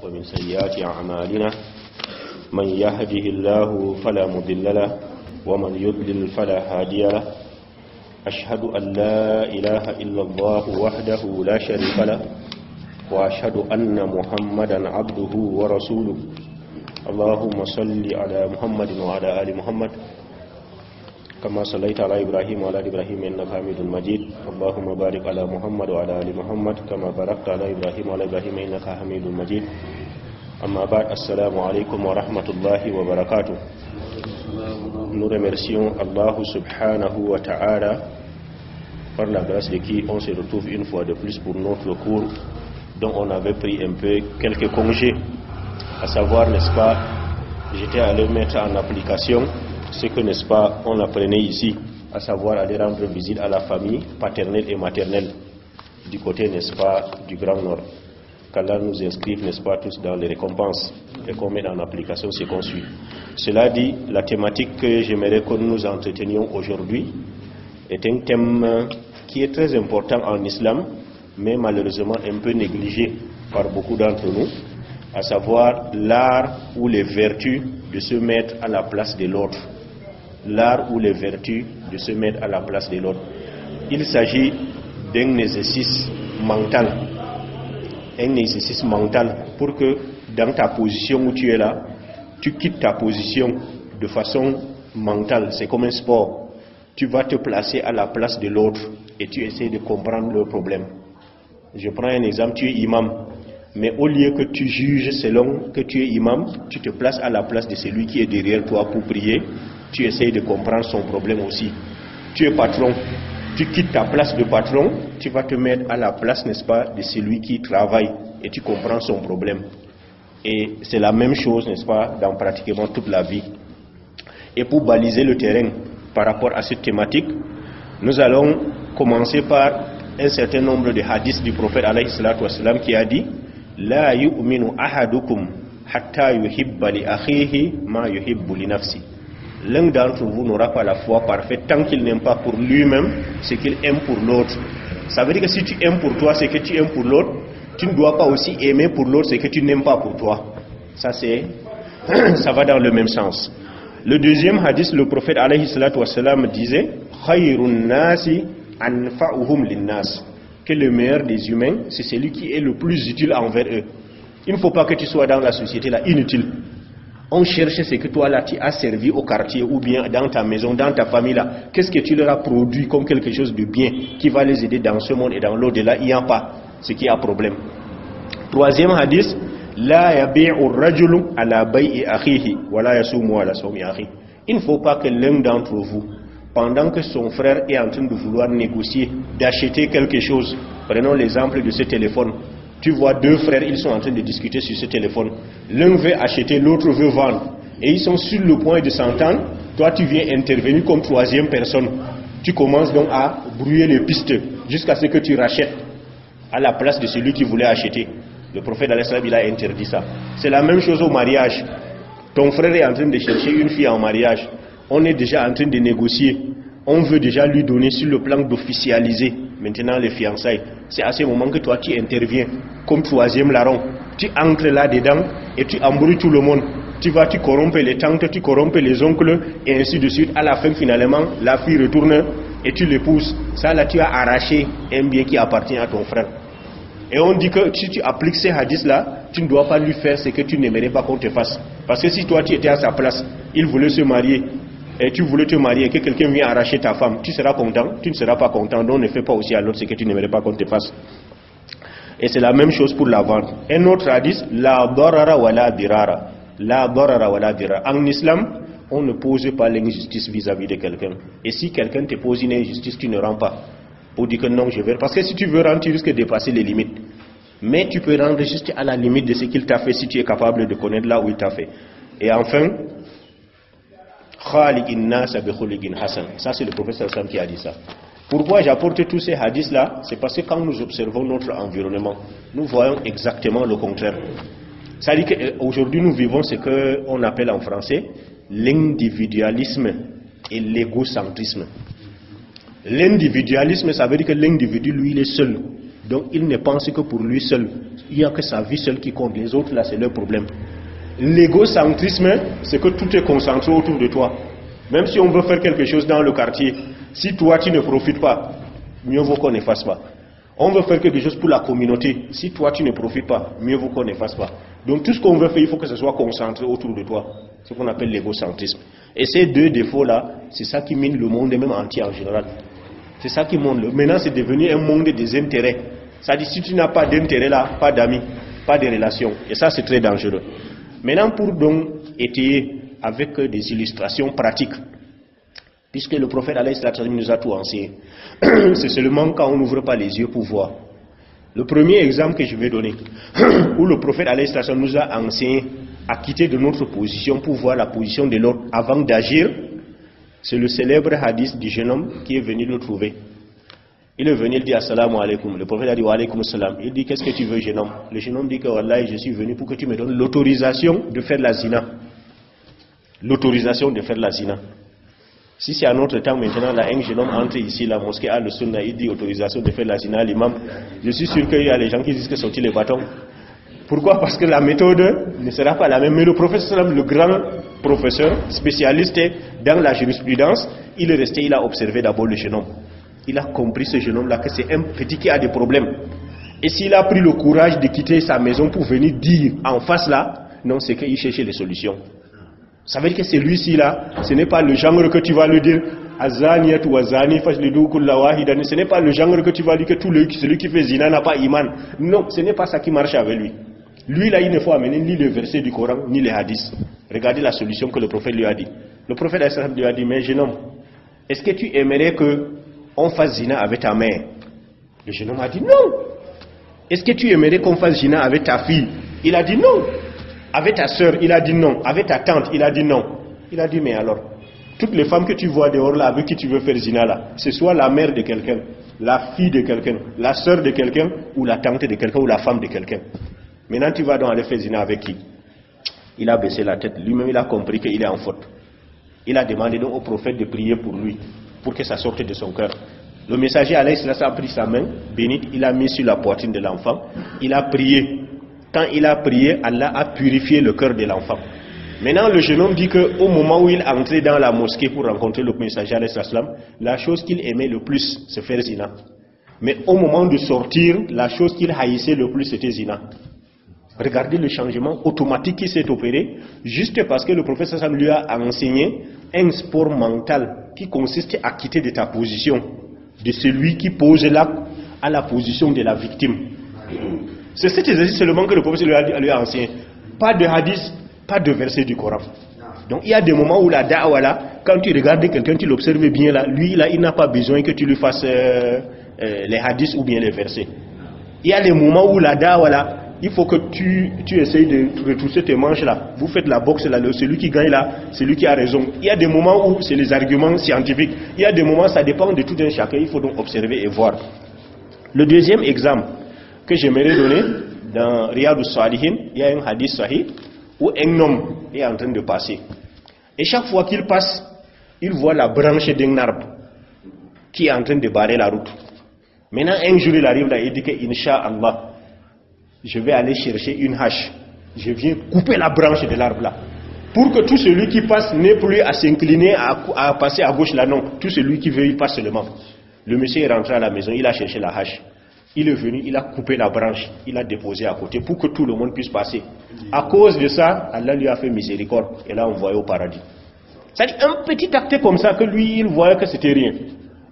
ومن سيئات أعمالنا من يهده الله فلا مضل له ومن يضلل فلا هادي له أشهد أن لا إله إلا الله وحده لا شريك له وأشهد أن محمدا عبده ورسوله اللهم صل على محمد وعلى آل محمد كما صليت على إبراهيم وعلى آل إبراهيم إنك حميد مجيد اللهم بارك على محمد وعلى آل محمد كما باركت على إبراهيم وعلى إبراهيم إنك حميد مجيد أما بعد السلام عليكم ورحمة الله وبركاته. Nous remercions Allah subhanahu wa ta'ala par la grâce de qui on se retrouve une fois de plus pour notre cours dont on avait pris un peu quelques congés, à savoir, n'est-ce pas, j'étais allé mettre en application ce que, n'est-ce pas, on apprenait ici, à savoir aller rendre visite à la famille paternelle et maternelle du côté, n'est-ce pas, du Grand Nord. Qu'Allah nous inscrive, n'est-ce pas, tous dans les récompenses et qu'on mette en application ce qu'on suit. Cela dit, la thématique que j'aimerais que nous entretenions aujourd'hui est un thème qui est très important en islam, mais malheureusement un peu négligé par beaucoup d'entre nous, à savoir l'art ou les vertus de se mettre à la place de l'autre. L'art ou les vertus de se mettre à la place de l'autre. Il s'agit d'un exercice mental. Un exercice mental pour que dans ta position où tu es là, tu quittes ta position de façon mentale. C'est comme un sport. Tu vas te placer à la place de l'autre et tu essaies de comprendre le problème. Je prends un exemple, tu es imam. Mais au lieu que tu juges selon que tu es imam, tu te places à la place de celui qui est derrière toi pour prier. Tu essayes de comprendre son problème aussi. Tu es patron, tu quittes ta place de patron, tu vas te mettre à la place, n'est-ce pas, de celui qui travaille et tu comprends son problème. Et c'est la même chose, n'est-ce pas, dans pratiquement toute la vie. Et pour baliser le terrain par rapport à cette thématique, nous allons commencer par un certain nombre de hadiths du prophète alayhi salatu wassalam qui a dit La yu'minu ahadukum hatta yuhibba li akhihi ma yuhibbu li nafsi. L'un d'entre vous n'aura pas la foi parfaite tant qu'il n'aime pas pour lui-même ce qu'il aime pour l'autre. Ça veut dire que si tu aimes pour toi ce que tu aimes pour l'autre, tu ne dois pas aussi aimer pour l'autre ce que tu n'aimes pas pour toi. Ça va dans le même sens. Le deuxième hadith, le prophète alayhi salatu wassalam disait Khayrun nasi anfa'uhum linnas. Que le meilleur des humains, c'est celui qui est le plus utile envers eux. Il ne faut pas que tu sois dans la société là inutile. On cherche ce que toi là tu as servi au quartier ou bien dans ta maison, dans ta famille là. Qu'est-ce que tu leur as produit comme quelque chose de bien qui va les aider dans ce monde et dans l'au-delà? Il n'y a pas ce qui a problème. Troisième hadith, La yabi'u rajulu ala bay'i akhihi wa la yasumu ala sawmi akhi. Il ne faut pas que l'un d'entre vous, pendant que son frère est en train de vouloir négocier, d'acheter quelque chose, prenons l'exemple de ce téléphone. Tu vois deux frères, ils sont en train de discuter sur ce téléphone. L'un veut acheter, l'autre veut vendre. Et ils sont sur le point de s'entendre. Toi, tu viens intervenir comme troisième personne. Tu commences donc à brouiller les pistes jusqu'à ce que tu rachètes à la place de celui qui voulait acheter. Le prophète al-Islam, il a interdit ça. C'est la même chose au mariage. Ton frère est en train de chercher une fille en mariage. On est déjà en train de négocier. On veut déjà lui donner sur le plan d'officialiser maintenant les fiançailles. C'est à ce moment que toi tu interviens comme troisième larron. Tu entres là-dedans et tu embrouilles tout le monde. Tu corrompes les tantes, tu corrompes les oncles et ainsi de suite. À la fin finalement, la fille retourne et tu l'épouses. Ça là tu as arraché un bien qui appartient à ton frère. Et on dit que si tu appliques ces hadiths là, tu ne dois pas lui faire ce que tu n'aimerais pas qu'on te fasse. Parce que si toi tu étais à sa place, il voulait se marier. Et tu voulais te marier et que quelqu'un vient arracher ta femme, tu seras content, tu ne seras pas content, donc ne fais pas aussi à l'autre ce que tu n'aimerais pas qu'on te fasse. Et c'est la même chose pour la vente. Un autre hadith, la darara wa la dirara. La darara wa la dirara. En islam, on ne pose pas l'injustice vis-à-vis de quelqu'un. Et si quelqu'un te pose une injustice, tu ne rends pas. Pour dire que non, je vais. Parce que si tu veux rendre, tu risques de dépasser les limites. Mais tu peux rendre juste à la limite de ce qu'il t'a fait si tu es capable de connaître là où il t'a fait. Et enfin, ça c'est le professeur Sam qui a dit ça. Pourquoi j'apporte tous ces hadiths là? C'est parce que quand nous observons notre environnement, nous voyons exactement le contraire. Ça dit qu'aujourd'hui nous vivons ce qu'on appelle en français l'individualisme et l'égocentrisme. L'individualisme, ça veut dire que l'individu lui il est seul. Donc il ne pense que pour lui seul. il n'y a que sa vie seule qui compte. Les autres, là, c'est leur problème. L'égocentrisme, c'est que tout est concentré autour de toi. Même si on veut faire quelque chose dans le quartier, si toi, tu ne profites pas, mieux vaut qu'on ne fasse pas. On veut faire quelque chose pour la communauté. Si toi, tu ne profites pas, mieux vaut qu'on ne fasse pas. Donc, tout ce qu'on veut faire, il faut que ce soit concentré autour de toi. C'est ce qu'on appelle l'égocentrisme. Et ces deux défauts-là, c'est ça qui mine le monde, et même entier en général. C'est ça qui monte. Maintenant, c'est devenu un monde des intérêts. C'est-à-dire, si tu n'as pas d'intérêt là, pas d'amis, pas de relations. Et ça, c'est très dangereux. Maintenant, pour donc étayer avec des illustrations pratiques, puisque le prophète alayhi salam nous a tout enseigné, c'est seulement quand on n'ouvre pas les yeux pour voir. Le premier exemple que je vais donner, où le prophète alayhi salam nous a enseigné à quitter de notre position pour voir la position de l'autre avant d'agir, c'est le célèbre hadith du jeune homme qui est venu le trouver. Il est venu, il dit assalamu alaikum. Le prophète a dit wa alaikum salam. Il dit qu'est-ce que tu veux, jeune homme? Le jeune homme dit que wallahi, je suis venu pour que tu me donnes l'autorisation de faire la zina. L'autorisation de faire la zina. Si c'est à notre temps maintenant, là, un jeune homme entre ici, la mosquée a le sunna, il dit autorisation de faire la zina à l'imam. Je suis sûr qu'il y a les gens qui disent que sortir les bâtons. Pourquoi? Parce que la méthode ne sera pas la même. Mais le prophète sallam, le grand professeur, spécialiste dans la jurisprudence, il est resté, il a observé d'abord le jeune homme. Il a compris, ce jeune homme-là, que c'est un petit qui a des problèmes. Et s'il a pris le courage de quitter sa maison pour venir dire en face là, non, c'est qu'il cherchait les solutions. Ça veut dire que celui-ci là, ce n'est pas le genre que tu vas lui dire, Azaniyat ou Azani, ce n'est pas le genre que tu vas dire que celui qui fait zina n'a pas iman. Non, ce n'est pas ça qui marche avec lui. Lui là, il ne faut amener ni le verset du Coran, ni les hadiths. Regardez la solution que le prophète lui a dit. Le prophète lui a dit, mais jeune homme, est-ce que tu aimerais que on fasse zina avec ta mère? Le jeune homme a dit non. Est-ce que tu aimerais qu'on fasse zina avec ta fille? Il a dit non. Avec ta soeur? Il a dit non. Avec ta tante? Il a dit non. Il a dit mais alors, toutes les femmes que tu vois dehors là, avec qui tu veux faire zina là, c'est soit la mère de quelqu'un, la fille de quelqu'un, la soeur de quelqu'un, ou la tante de quelqu'un, ou la femme de quelqu'un. Maintenant tu vas donc aller faire zina avec qui? Il a baissé la tête. Lui-même il a compris qu'il est en faute. Il a demandé donc au prophète de prier pour lui, pour que ça sorte de son cœur. Le messager alayhi salam a pris sa main bénite, il a mis sur la poitrine de l'enfant, il a prié. Quand il a prié, Allah a purifié le cœur de l'enfant. Maintenant le jeune homme dit qu'au moment où il entrait dans la mosquée pour rencontrer le messager alayhi salam, la chose qu'il aimait le plus, c'est faire zina. Mais au moment de sortir, la chose qu'il haïssait le plus, c'était zina. Regardez le changement automatique qui s'est opéré, juste parce que le prophète sallam lui a enseigné un sport mental qui consiste à quitter de ta position, de celui qui pose l'acte à la position de la victime. C'est cet exercice seulement que le prophète lui a enseigné. Pas de hadith, pas de verset du Coran. Donc il y a des moments où la da'wa là, quand tu regardes quelqu'un, tu l'observes bien là, lui là, il n'a pas besoin que tu lui fasses les hadiths ou bien les versets. Il y a des moments où la da'wa là, il faut que tu essayes de retrousser tes manches là. Vous faites la boxe là, celui qui gagne là, c'est lui qui a raison. Il y a des moments où c'est les arguments scientifiques. Il y a des moments, ça dépend de tout un chacun. Il faut donc observer et voir. Le deuxième exemple que j'aimerais donner, dans Riyadou Salihin, il y a un hadith sahih où un homme est en train de passer. Et chaque fois qu'il passe, il voit la branche d'un arbre qui est en train de barrer la route. Maintenant, un jour, il arrive là et il dit que Inch'Allah, je vais aller chercher une hache. Je viens couper la branche de l'arbre là. Pour que tout celui qui passe n'ait plus à s'incliner, à passer à gauche là, non. Tout celui qui veut, il passe seulement. Le monsieur est rentré à la maison, il a cherché la hache. Il est venu, il a coupé la branche, il a déposé à côté pour que tout le monde puisse passer. À cause de ça, Allah lui a fait miséricorde et l'a envoyé au paradis. C'est-à-dire un petit acte comme ça que lui, il voyait que c'était rien.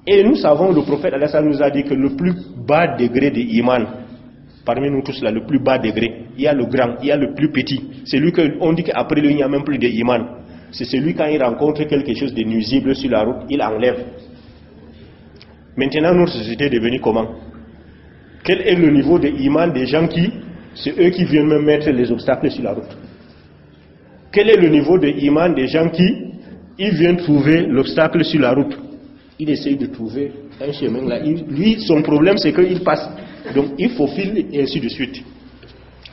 Et nous savons, le prophète Allah nous a dit que le plus bas degré de iman, parmi nous tous là, le plus bas degré, il y a le grand, il y a le plus petit. C'est lui qu'on dit qu'après lui, il n'y a même plus de iman. C'est celui quand il rencontre quelque chose de nuisible sur la route, il enlève. Maintenant, notre société est devenue comment? Quel est le niveau de iman des gens qui, c'est eux qui viennent même mettre les obstacles sur la route? Quel est le niveau de iman des gens qui, ils viennent trouver l'obstacle sur la route? Il essaye de trouver un chemin là. Lui, son problème, c'est qu'il passe. Donc, il faufile et ainsi de suite.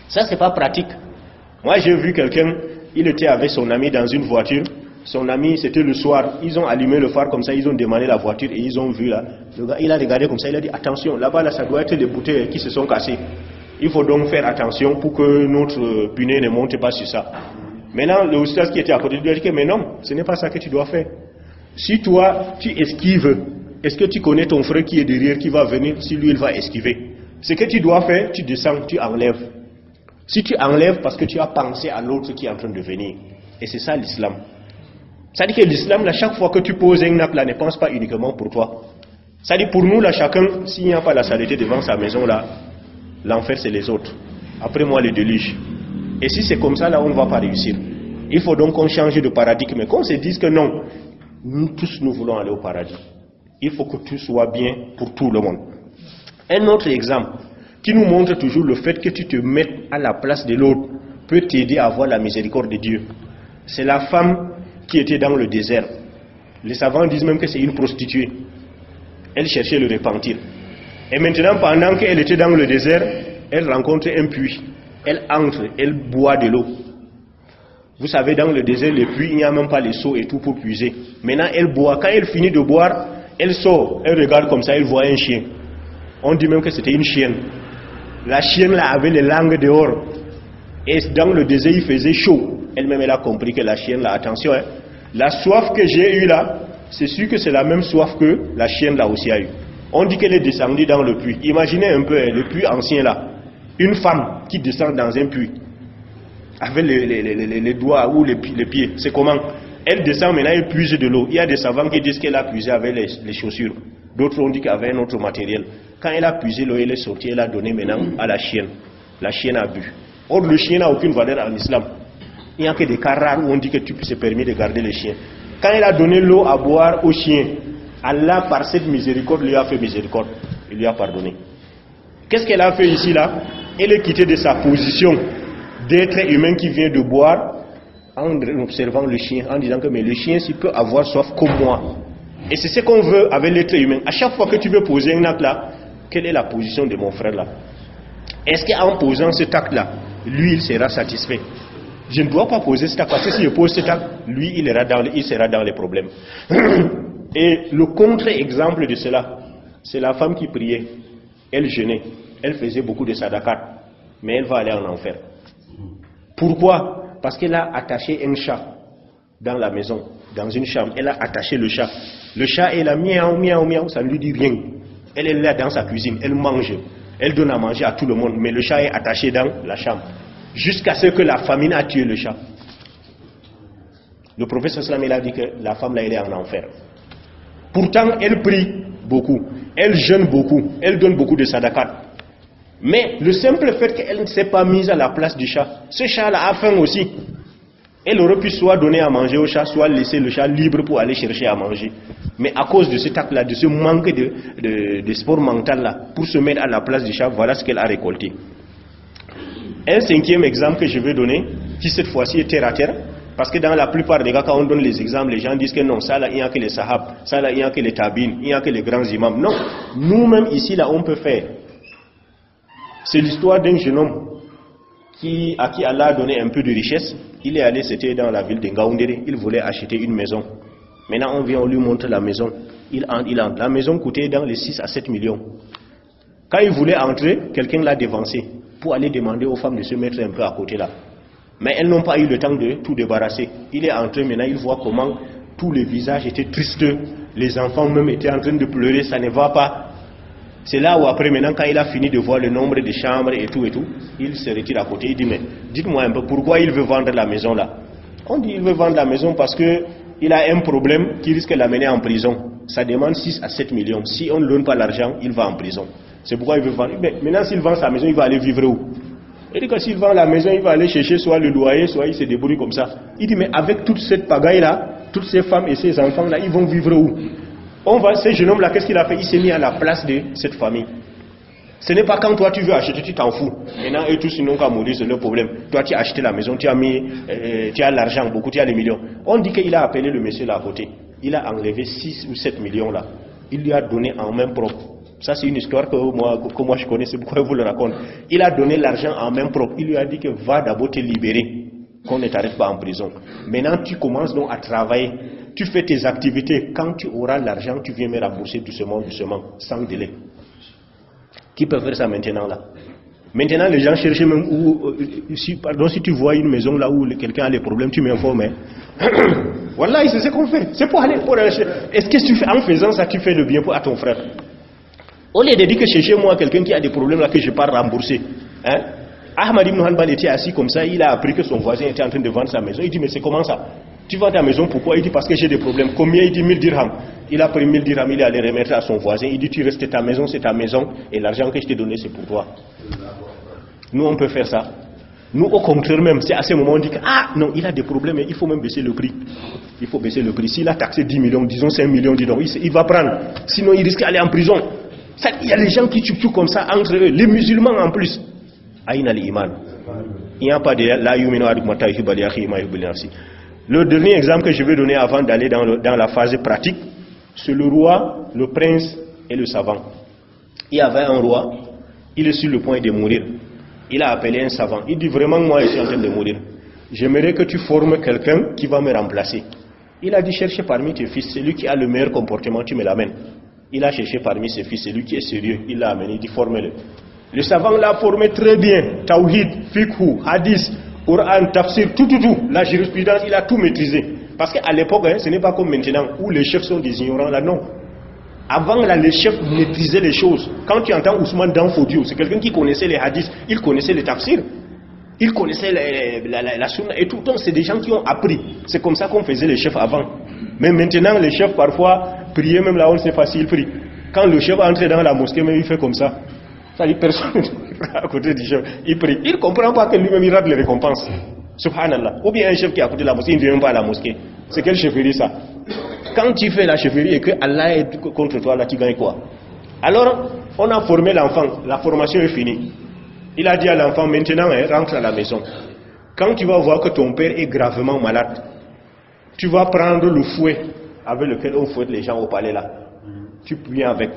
Ça, c'est pas pratique. Moi, j'ai vu quelqu'un, il était avec son ami dans une voiture. Son ami, c'était le soir. Ils ont allumé le phare comme ça, ils ont démarré la voiture et ils ont vu là. Le gars, il a regardé comme ça, il a dit attention, là-bas, là, ça doit être les bouteilles qui se sont cassées. Il faut donc faire attention pour que notre punaise ne monte pas sur ça. Maintenant, le oustaz qui était à côté de lui a dit que mais non, ce n'est pas ça que tu dois faire. Si toi, tu esquives, est-ce que tu connais ton frère qui est derrière, qui va venir, si lui, il va esquiver? Ce que tu dois faire, tu descends, tu enlèves. Si tu enlèves parce que tu as pensé à l'autre qui est en train de venir. Et c'est ça l'islam. Ça dit que l'islam, là, chaque fois que tu poses un acte, là, ne pense pas uniquement pour toi. Ça dit pour nous, là, chacun, s'il n'y a pas la saleté devant sa maison, là, l'enfer, c'est les autres. Après moi, le déluge. Et si c'est comme ça, là, on ne va pas réussir. Il faut donc qu'on change de paradigme. Qu'on se dise que non, nous tous, nous voulons aller au paradis. Il faut que tout soit bien pour tout le monde. Un autre exemple qui nous montre toujours le fait que tu te mettes à la place de l'autre peut t'aider à avoir la miséricorde de Dieu. C'est la femme qui était dans le désert. Les savants disent même que c'est une prostituée. Elle cherchait le repentir. Et maintenant, pendant qu'elle était dans le désert, elle rencontre un puits. Elle entre, elle boit de l'eau. Vous savez, dans le désert, le puits, il n'y a même pas les seaux et tout pour puiser. Maintenant, elle boit. Quand elle finit de boire, elle sort, elle regarde comme ça, elle voit un chien. On dit même que c'était une chienne. La chienne là avait les langues dehors. Et dans le désert, il faisait chaud. Elle-même, elle a compris que la chienne là, attention, hein, la soif que j'ai eue là, c'est sûr que c'est la même soif que la chienne là aussi a eu. On dit qu'elle est descendue dans le puits. Imaginez un peu le puits ancien là. Une femme qui descend dans un puits. Avec les doigts ou les pieds. C'est comment? Elle descend maintenant, elle puise de l'eau. Il y a des savants qui disent qu'elle a puisé avec les chaussures. D'autres ont dit qu'avec un autre matériel. Quand elle a puisé l'eau, elle est sortie, elle a donné maintenant à la chienne. La chienne a bu. Or, le chien n'a aucune valeur en islam. Il n'y a que des cas rares où on dit que tu peux se permettre de garder le chien. Quand elle a donné l'eau à boire au chien, Allah, par cette miséricorde, lui a fait miséricorde. Il lui a pardonné. Qu'est-ce qu'elle a fait ici, là? Elle est quittée de sa position d'être humain qui vient de boire en observant le chien, en disant que mais le chien, s'il peut avoir soif comme moi. Et c'est ce qu'on veut avec l'être humain. À chaque fois que tu veux poser un acte là, quelle est la position de mon frère là? Est-ce qu'en posant cet acte là, lui, il sera satisfait? Je ne dois pas poser cet acte, parce que si je pose cet acte, lui, il sera dans les problèmes. Et le contre-exemple de cela, c'est la femme qui priait. Elle jeûnait, elle faisait beaucoup de sadakat, mais elle va aller en enfer. Pourquoi? Parce qu'elle a attaché un chat dans la maison, dans une chambre. Elle a attaché le chat. Le chat est là, miaou, miaou, miaou, ça ne lui dit rien. Elle est là dans sa cuisine, elle mange. Elle donne à manger à tout le monde, mais le chat est attaché dans la chambre. Jusqu'à ce que la famine a tué le chat. Le prophète sallam a dit que la femme là, elle est en enfer. Pourtant, elle prie beaucoup, elle jeûne beaucoup, elle donne beaucoup de sadakat. Mais le simple fait qu'elle ne s'est pas mise à la place du chat, ce chat-là a faim aussi. Elle aurait pu soit donner à manger au chat, soit laisser le chat libre pour aller chercher à manger. Mais à cause de cet acte-là, de ce manque de sport mental-là, pour se mettre à la place du chat, voilà ce qu'elle a récolté. Un cinquième exemple que je vais donner, qui cette fois-ci est terre à terre, parce que dans la plupart des cas, quand on donne les exemples, les gens disent que non, ça là, il n'y a que les sahab, ça là, il n'y a que les tabines, il n'y a que les grands imams. Non, nous-mêmes ici, là, on peut faire. C'est l'histoire d'un jeune homme à qui Allah a donné un peu de richesse. Il est allé, c'était dans la ville de Ngaoundéré, il voulait acheter une maison. Maintenant, on vient, on lui montre la maison. Il entre. La maison coûtait dans les 6 à 7 millions. Quand il voulait entrer, quelqu'un l'a dévancé pour aller demander aux femmes de se mettre un peu à côté là. Mais elles n'ont pas eu le temps de tout débarrasser. Il est entré, maintenant il voit comment tous les visages étaient tristes. Les enfants même étaient en train de pleurer, ça ne va pas. C'est là où après, maintenant, quand il a fini de voir le nombre de chambres et tout, il se retire à côté. Il dit, mais dites-moi un peu, pourquoi il veut vendre la maison là? On dit, il veut vendre la maison parce qu'il a un problème qui risque de l'amener en prison. Ça demande 6 à 7 millions. Si on ne donne pas l'argent, il va en prison. C'est pourquoi il veut vendre. Mais maintenant, s'il vend sa maison, il va aller vivre où? Il dit que s'il vend la maison, il va aller chercher soit le loyer, soit il se débrouille comme ça. Il dit, mais avec toute cette pagaille-là, toutes ces femmes et ces enfants-là, ils vont vivre où? Ce jeune homme-là, qu'est-ce qu'il a fait? Il s'est mis à la place de cette famille. Ce n'est pas quand toi tu veux acheter, tu t'en fous. Maintenant, eux tous, ils n'ont qu'à mourir, c'est leur problème. Toi, tu as acheté la maison, tu as l'argent, beaucoup, tu as les millions. On dit qu'il a appelé le monsieur là à côté. Il a enlevé 6 ou 7 millions là. Il lui a donné en main propre. Ça, c'est une histoire que moi je connais, c'est pourquoi je vous le raconte. Il a donné l'argent en main propre. Il lui a dit que va d'abord te libérer, qu'on ne t'arrête pas en prison. Maintenant, tu commences donc à travailler. Tu fais tes activités. Quand tu auras l'argent, tu viens me rembourser doucement, doucement, sans délai. Qui peut faire ça maintenant là? Maintenant, les gens cherchent même où, si tu vois une maison là où quelqu'un a des problèmes, tu m'informes. Hein. Voilà, c'est ce qu'on fait. C'est pour aller pour est-ce que tu fais, en faisant ça, tu fais le bien à ton frère? Au lieu de dire que chez moi, quelqu'un qui a des problèmes là que je pars rembourser. Hein? Ahmad Ibn Hanbal était assis comme ça, il a appris que son voisin était en train de vendre sa maison. Il dit, mais c'est comment ça? Tu vends ta maison, pourquoi? Il dit, parce que j'ai des problèmes. Combien? Il dit 1000 dirhams. Il a pris 1000 dirhams, il est allé remettre à son voisin. Il dit, tu restes ta maison, c'est ta maison, et l'argent que je t'ai donné, c'est pour toi. Nous, on peut faire ça. Nous, au contraire même, c'est à ce moment, on dit que, ah, non, il a des problèmes, il faut même baisser le prix. Il faut baisser le prix. S'il a taxé 10 millions, disons 5 millions, dis donc, il va prendre. Sinon, il risque d'aller en prison. Ça, il y a des gens qui tuent comme ça entre eux, les musulmans en plus. Aïna l'iman. Il n'y a pas de la yumino adukmata yuhibali akhi ma yuhibali nafsi. Le dernier exemple que je vais donner avant d'aller dans la phase pratique, c'est le roi, le prince et le savant. Il y avait un roi, il est sur le point de mourir. Il a appelé un savant. Il dit vraiment, moi je suis en train de mourir. J'aimerais que tu formes quelqu'un qui va me remplacer. Il a dit, cherche parmi tes fils, celui qui a le meilleur comportement, tu me l'amènes. Il a cherché parmi ses fils, celui qui est sérieux, il l'a amené, il dit, forme-le. Le savant l'a formé très bien. Tawhid, fiqh, hadith, Coran, tafsir, tout. La jurisprudence, il a tout maîtrisé. Parce qu'à l'époque, ce n'est pas comme maintenant, où les chefs sont des ignorants, là, non. Avant, là, les chefs maîtrisaient les choses. Quand tu entends Ousmane Danfodio, c'est quelqu'un qui connaissait les hadiths, il connaissait les tafsirs, il connaissait la sunna et tout. Donc, c'est des gens qui ont appris. C'est comme ça qu'on faisait les chefs avant. Mais maintenant, les chefs, parfois, prier même là, on ne sait pas s'ils prient. Quand le chef entre dans la mosquée, même il fait comme ça. Ça dit, personne à côté du chef, il prie. Il ne comprend pas que lui-même, il rate les récompenses. Subhanallah. Ou bien un chef qui est à côté de la mosquée, il ne vient même pas à la mosquée. C'est quelle chefferie ça? Quand tu fais la chefferie et que Allah est contre toi, là tu gagnes quoi? Alors, on a formé l'enfant, la formation est finie. Il a dit à l'enfant, maintenant, rentre à la maison. Quand tu vas voir que ton père est gravement malade, tu vas prendre le fouet avec lequel on fouette les gens au palais là. Tu viens avec.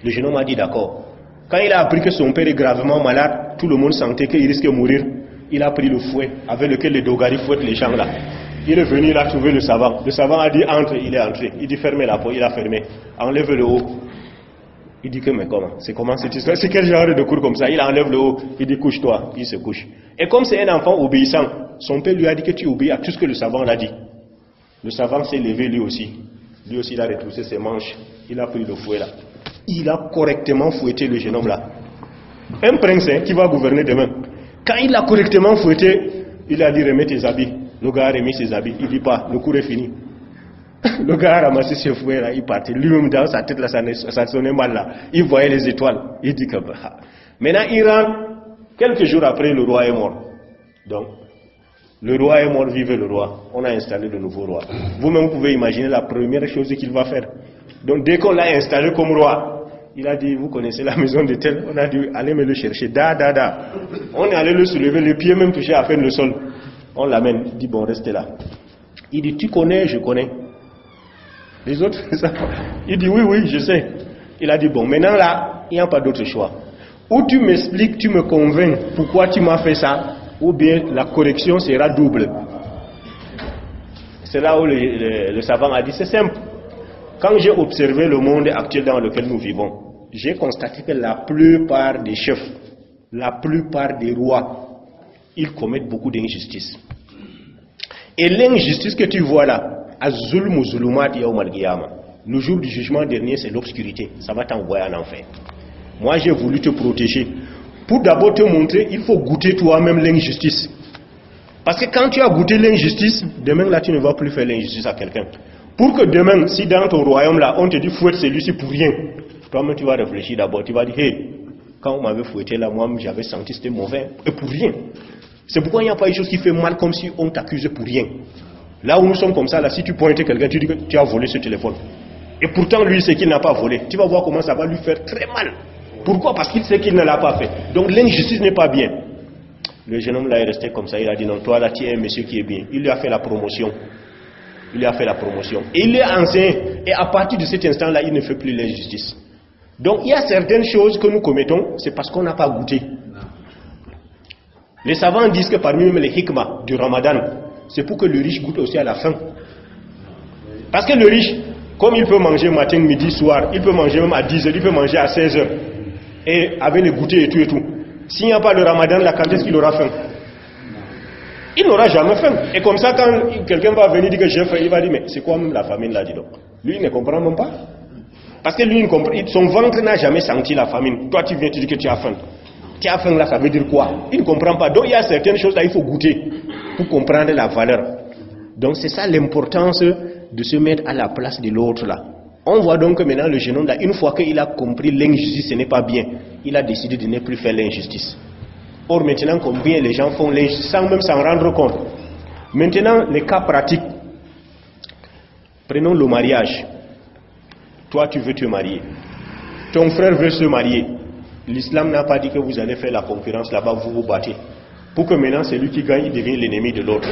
Le jeune homme a dit d'accord. Quand il a appris que son père est gravement malade, tout le monde sentait qu'il risquait de mourir. Il a pris le fouet avec lequel les Dogari fouettent les gens là. Il est venu, il a trouvé le savant. Le savant a dit entre, il est entré. Il dit fermez la porte, il a fermé. Enlève le haut. Il dit que mais comment? C'est comment cette histoire? C'est quel genre de cours comme ça? Il enlève le haut, il dit couche-toi. Il se couche. Et comme c'est un enfant obéissant, son père lui a dit que tu obéis à tout ce que le savant l'a dit. Le savant s'est levé lui aussi. Lui aussi il a retroussé ses manches. Il a pris le fouet là. Il a correctement fouetté le jeune homme là. Un prince qui va gouverner demain. Quand il l'a correctement fouetté, il a dit remets tes habits. Le gars a remis ses habits. Il dit pas, le cours est fini. Le gars a ramassé ses fouets là, il partait. Lui-même dans sa tête là, ça sonnait mal là. Il voyait les étoiles. Il dit que maintenant il rentre. Quelques jours après, le roi est mort. Donc, le roi est mort, vive le roi. On a installé le nouveau roi. Vous-même pouvez imaginer la première chose qu'il va faire. Donc dès qu'on l'a installé comme roi, il a dit, vous connaissez la maison de tel, on a dit, allez me le chercher, On est allé le soulever, le pied même touché à peine le sol. On l'amène, il dit, bon, restez là. Il dit, tu connais, je connais. Les autres, ça. Il dit, oui, je sais. Il a dit, bon, maintenant là, il n'y a pas d'autre choix. Ou tu m'expliques, tu me convaincs pourquoi tu m'as fait ça, ou bien la correction sera double. C'est là où le savant a dit, c'est simple. Quand j'ai observé le monde actuel dans lequel nous vivons, j'ai constaté que la plupart des chefs, la plupart des rois, ils commettent beaucoup d'injustices. Et l'injustice que tu vois là, az-zulmu zulumat yawm al-qiyamah, le jour du jugement dernier, c'est l'obscurité. Ça va t'envoyer en enfer. Moi, j'ai voulu te protéger. Pour d'abord te montrer, il faut goûter toi-même l'injustice. Parce que quand tu as goûté l'injustice, demain là, tu ne vas plus faire l'injustice à quelqu'un. Pour que demain, si dans ton royaume là, on te dit fouette celui-ci pour rien, toi-même tu vas réfléchir d'abord, tu vas dire, hey, quand on m'avait fouetté là, moi j'avais senti c'était mauvais, et pour rien. C'est pourquoi il n'y a pas une chose qui fait mal comme si on t'accusait pour rien. Là où nous sommes comme ça, là, si tu pointes quelqu'un, tu dis que tu as volé ce téléphone. Et pourtant lui, il sait qu'il n'a pas volé. Tu vas voir comment ça va lui faire très mal. Pourquoi? Parce qu'il sait qu'il ne l'a pas fait. Donc l'injustice n'est pas bien. Le jeune homme là est resté comme ça, il a dit non, toi là tu es un monsieur qui est bien. Il lui a fait la promotion. Il lui a fait la promotion. Et il est ancien. Et à partir de cet instant-là, il ne fait plus l'injustice. Donc il y a certaines choses que nous commettons, c'est parce qu'on n'a pas goûté. Les savants disent que parmi même les hikmah du Ramadan, c'est pour que le riche goûte aussi à la faim. Parce que le riche, comme il peut manger matin, midi, soir, il peut manger même à 10h, il peut manger à 16h. Et avec les goûters et tout et tout. S'il n'y a pas le ramadan, là, quand est-ce qu'il aura faim? Il n'aura jamais faim. Et comme ça, quand quelqu'un va venir dire que j'ai faim, il va dire, mais c'est quoi même la famine là, dis donc? Lui, il ne comprend même pas. Parce que lui, son ventre n'a jamais senti la famine. Toi, tu viens, tu dis que tu as faim. Tu as faim là, ça veut dire quoi? Il ne comprend pas. Donc, il y a certaines choses là, il faut goûter pour comprendre la valeur. Donc, c'est ça l'importance de se mettre à la place de l'autre là. On voit donc que maintenant, le jeune homme là, une fois qu'il a compris l'injustice, ce n'est pas bien, il a décidé de ne plus faire l'injustice. Or, maintenant, combien les gens font l'injustice sans même s'en rendre compte. Maintenant, les cas pratiques. Prenons le mariage. Toi, tu veux te marier. Ton frère veut se marier. L'islam n'a pas dit que vous allez faire la concurrence là-bas, vous vous battez. Pour que maintenant, celui qui gagne devienne l'ennemi de l'autre.